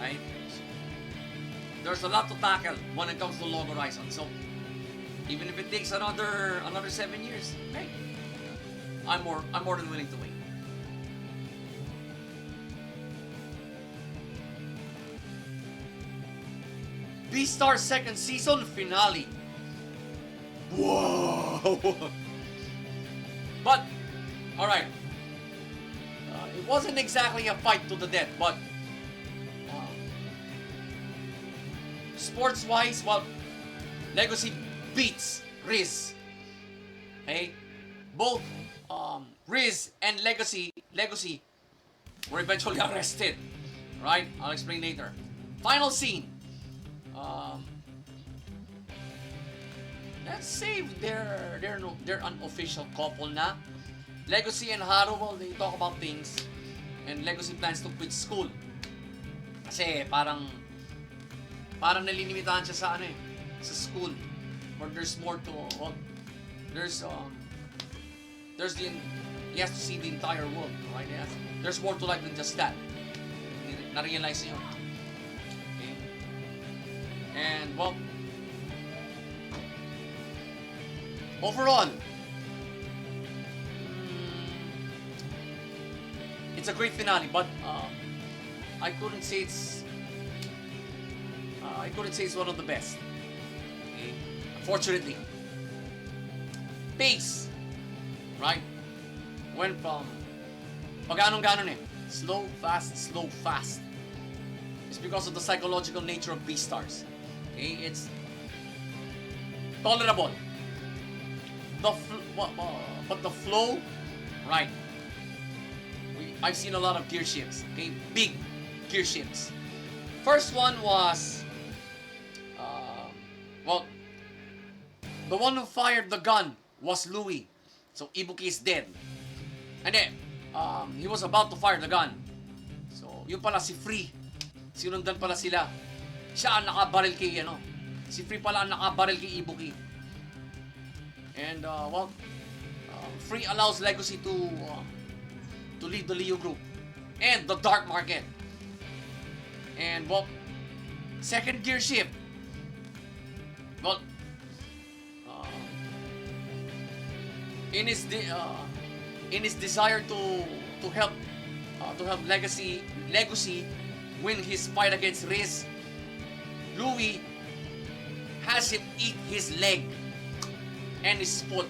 Right? So, there's a lot to tackle when it comes to Log Horizon. So, even if it takes another 7 years, hey, I'm more than willing to wait. Beastars second season finale. Whoa! But, alright. It wasn't exactly a fight to the death, but sports-wise, well, Legacy beats Riz. Okay? Both Riz and Legacy were eventually arrested. Right? I'll explain later. Final scene. Let's say they're an official couple na. Legacy and Haru, well, they talk about things, and Legacy plans to quit school. Kasi parang nalilimitahan siya sa sa school. Or there's more to, well, he has to see the entire world, right? Yes. There's more to life than just that. Na-realize niyo. Okay. And, well, overall, it's a great finale, but I couldn't say it's one of the best. Okay? Unfortunately, pace, right? Went from pag-ganon eh, slow, fast. It's because of the psychological nature of Beastars. Okay, it's tolerable. But the flow, right? I've seen a lot of gear shifts. Okay, big gear shifts. First one was, well, the one who fired the gun was Louis. So Ibuki is dead. And then, he was about to fire the gun. So, yun pala si Free. Sinundan pala sila. Siya ang nakabaril kay, si Free pala ang nakabaril kay Ibuki. And, well, Free allows Legacy to lead the Leo group. And the Dark Market. And, well, second gear shift. Well, in his desire to help Legacy win his fight against Riz, Louis has him eat his leg and his foot,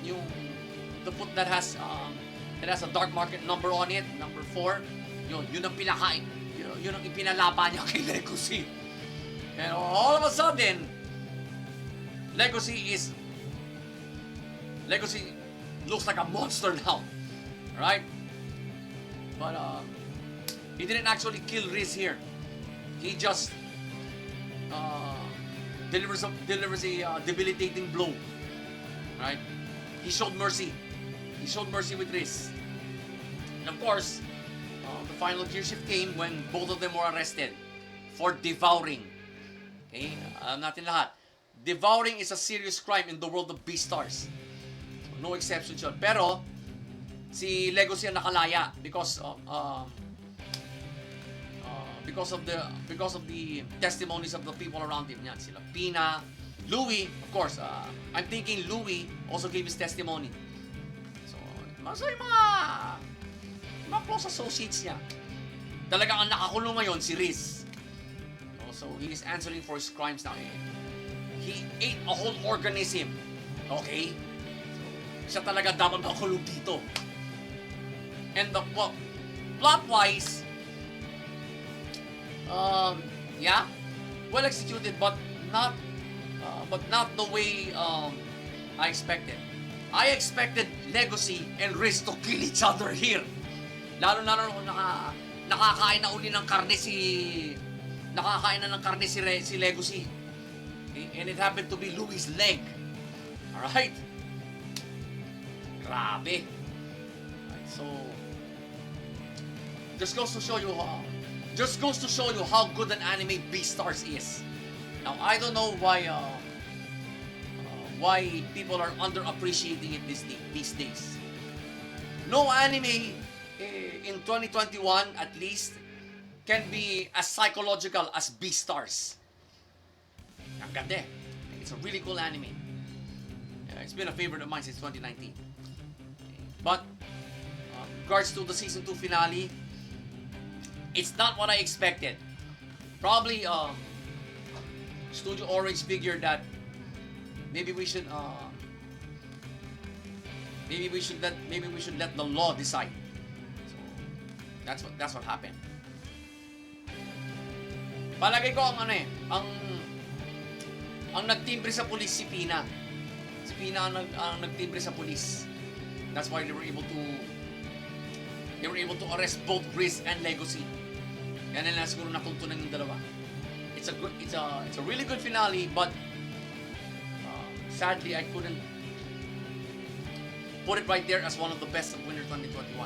the foot that has a Dark Market number on it, number 4. Yun ang pinakain. Yun ang ipinalaban niya kay Legacy. And all of a sudden, Legacy looks like a monster now, right? But he didn't actually kill Riz here. He just delivers a debilitating blow, right? He showed mercy. He showed mercy with Riz. And of course, the final gear shift came when both of them were arrested for devouring. Okay, alam natin lahat. Devouring is a serious crime in the world of Beastars. No exception yun. Pero, si Legacy ang nakalaya because of the testimonies of the people around him. Yan, sila Pina, Louis, of course. I'm thinking Louis also gave his testimony. So yung mga close associates niya. Talagang ang nakakulong ngayon si Riz. So he is answering for his crimes now. He ate a whole organism. Okay? Siya talaga dapat makulong dito. And plot-wise, yeah, well executed, but not the way I expected. I expected Legacy and Riz to kill each other here. Lalo kung nakakain na uli ng karne si Legacy. Okay? And it happened to be Louis' leg. Alright? Grabe. Right, so, just goes to show you just goes to show you how good an anime Beastars is. Now, I don't know why people are underappreciating it these days. No anime in 2021, at least, can be as psychological as Beastars. Ang ganda eh. It's a really cool anime. It's been a favorite of mine since 2019. But, regards to the season 2 finale, it's not what I expected. Probably, Studio Orange figured that maybe we should let the law decide. So that's what happened. Palagay ko ang nagtimbre sa pulis si Pina. Si Pina ang nagtimbre sa pulis. That's why they were able to arrest both Riz and Legacy. Yan na siguro natuntunan yung dalawa. It's a really good finale, but sadly I couldn't put it right there as one of the best of Winter 2021.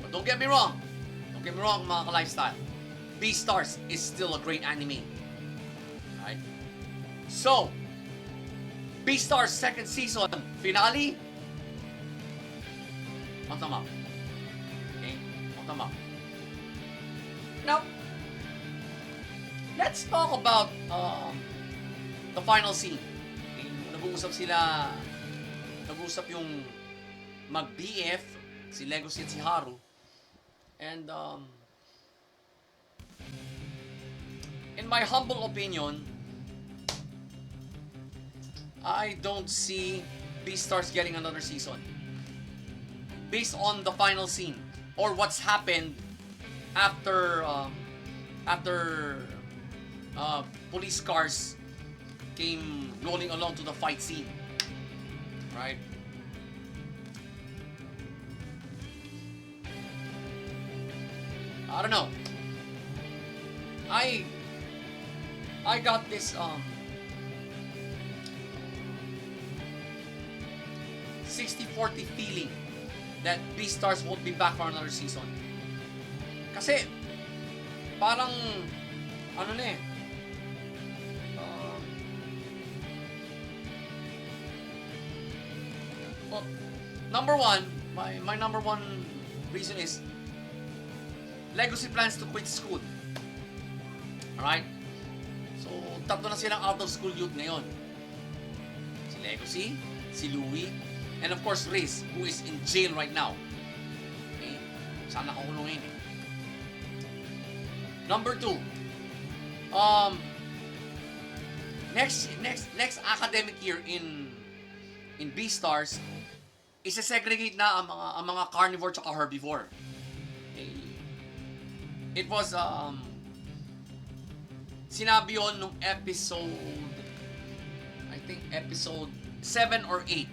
But don't get me wrong, mga ka-lifestyle, Beastars is still a great anime. Right? So, Beastars second season finale, matama. Okay? Matama. Now, let's talk about the final scene. Okay? Nag-uusap yung mag-BF, si Legacy at si Haru. And, in my humble opinion, I don't see Beastars getting another season. Based on the final scene, or what's happened after police cars came rolling along to the fight scene, right? I don't know. I got this 60-40 feeling that Beastars won't be back for another season. Kasi parang ano na eh, well, number one, my number one reason is Legacy plans to quit school. Alright? So, tatlo na silang out of school youth ngayon. Si Legacy, si Louie, and of course Riz, who is in jail right now. Okay? Saan nakakulungin eh. Number two, next academic year in Beastars, isa-segregate na ang mga carnivore at herbivore. Okay? It was sinabi yon nung episode, I think episode 7 or 8.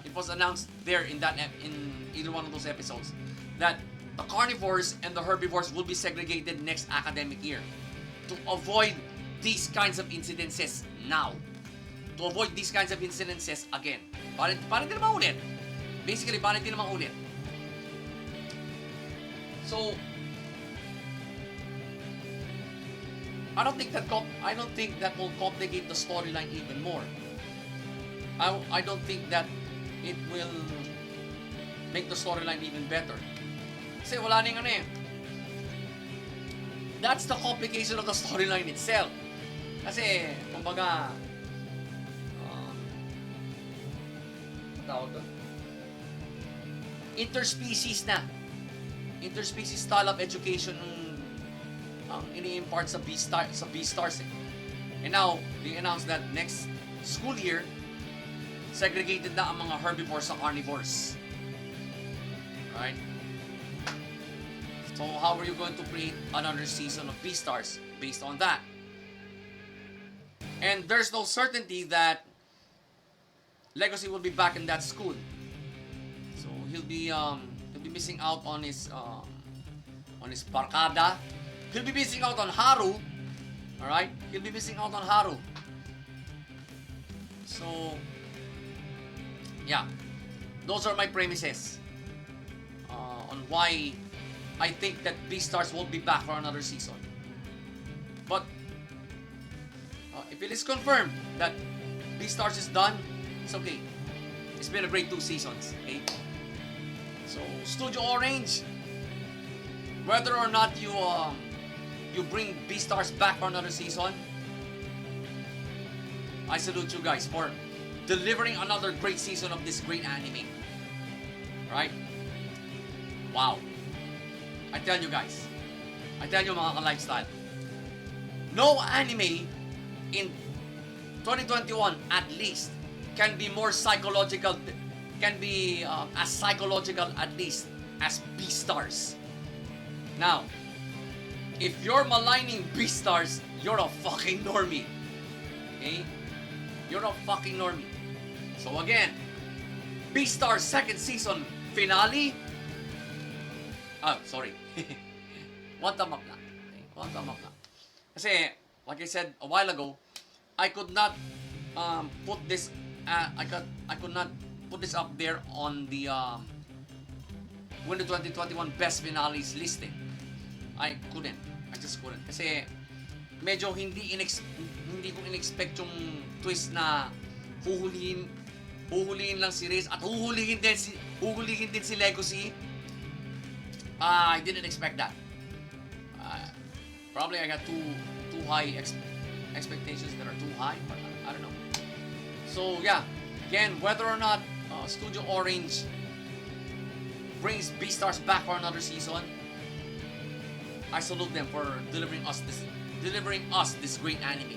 It was announced there in either one of those episodes that the carnivores and the herbivores will be segregated next academic year to avoid these kinds of incidences now. To avoid these kinds of incidences again. Para hindi naman ulit. Basically, para hindi naman ulit. So, I don't think that will complicate the storyline even more. I don't think that it will make the storyline even better. Kasi wala nang ano eh. That's the complication of the storyline itself. Kasi, kumbaga, tawag doon? Interspecies style of education ang ini-impart sa Beastars eh. And now, they announced that next school year, segregated na ang mga herbivores sa carnivores. Right? So, how are you going to create another season of Beastars based on that? And there's no certainty that Legacy will be back in that school. So, he'll be missing out on his barkada. He'll be missing out on Haru. Alright? He'll be missing out on Haru. So, yeah. Those are my premises on why I think that Beastars won't be back for another season. But if it is confirmed that Beastars is done, it's okay. It's been a great 2 seasons, okay? So, Studio Orange, whether or not you bring Beastars back for another season, I salute you guys for delivering another great season of this great anime. Right? Wow. I tell you guys, I tell you mga ka-lifestyle, no anime in 2021 at least can be more psychological, can be as psychological at least as Beastars. Now, if you're maligning Beastars, you're a fucking normie. Okay? You're a fucking normie. So again, Beastars second season finale. Sorry. One thumb up lang. Okay? One thumb up lang. Kasi, like I said a while ago, I could not put this I could not put this up there on the Winter 2021 Best Finales listing. I couldn't. I just couldn't. Kasi medyo hindi ko in-expect yung twist na huhulihin lang si Riz at huhulihin din si Legacy. I didn't expect that. Probably I got too high expectations that are too high, but I don't know. So yeah, again, whether or not Studio Orange brings Beastars back for another season, I salute them for delivering us this great anime.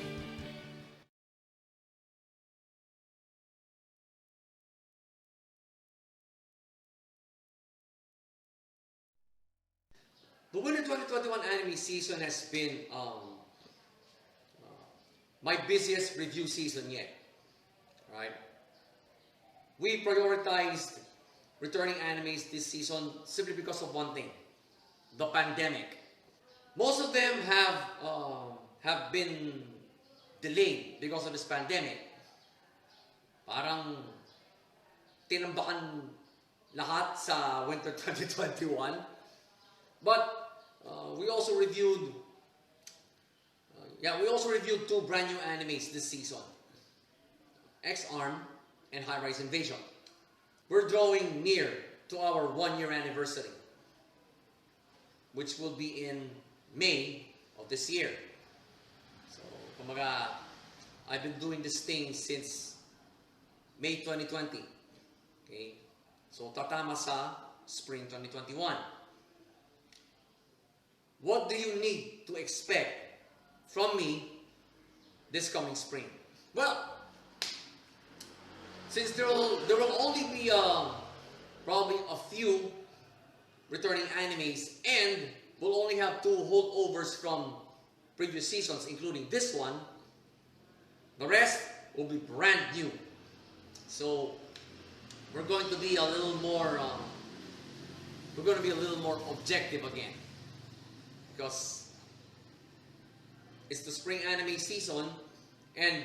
The Winter 2021 anime season has been my busiest review season yet. Right? We prioritized returning animes this season simply because of one thing: the pandemic. Most of them have been delayed because of this pandemic. Parang tinambakan lahat sa Winter 2021. But we also reviewed 2 brand new animes this season: X-Arm and High Rise Invasion. We're drawing near to our 1-year anniversary, which will be in May of this year. So, kumaga, I've been doing this thing since May 2020. Okay? So, tatama sa Spring 2021. What do you need to expect from me this coming spring? Well, since there will only be probably a few returning animes, and we'll only have 2 holdovers from previous seasons, including this one, the rest will be brand new. So we're going to be a little more objective again, because it's the spring anime season, and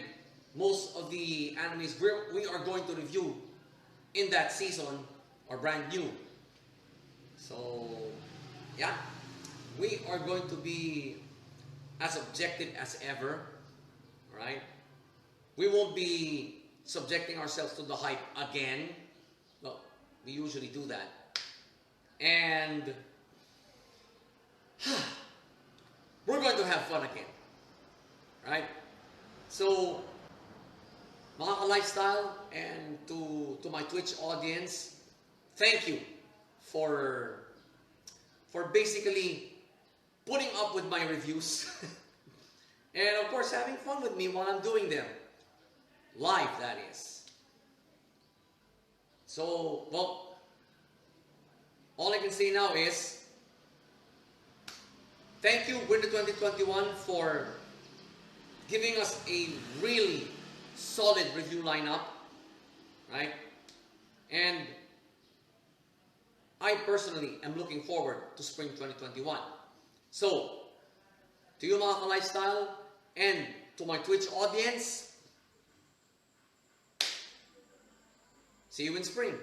most of the animes we are going to review in that season are brand new. So yeah, we are going to be as objective as ever, right? We won't be subjecting ourselves to the hype again. Well, we usually do that. And we're going to have fun again, right? So, mga ka-lifestyle and to my Twitch audience, thank you for basically putting up with my reviews and of course having fun with me while I'm doing them. Live, that is. So, well, all I can say now is thank you, Winter 2021, for giving us a really solid review lineup, right? And I personally am looking forward to Spring 2021. So, to you mga ka-lifestyle and to my Twitch audience, see you in spring.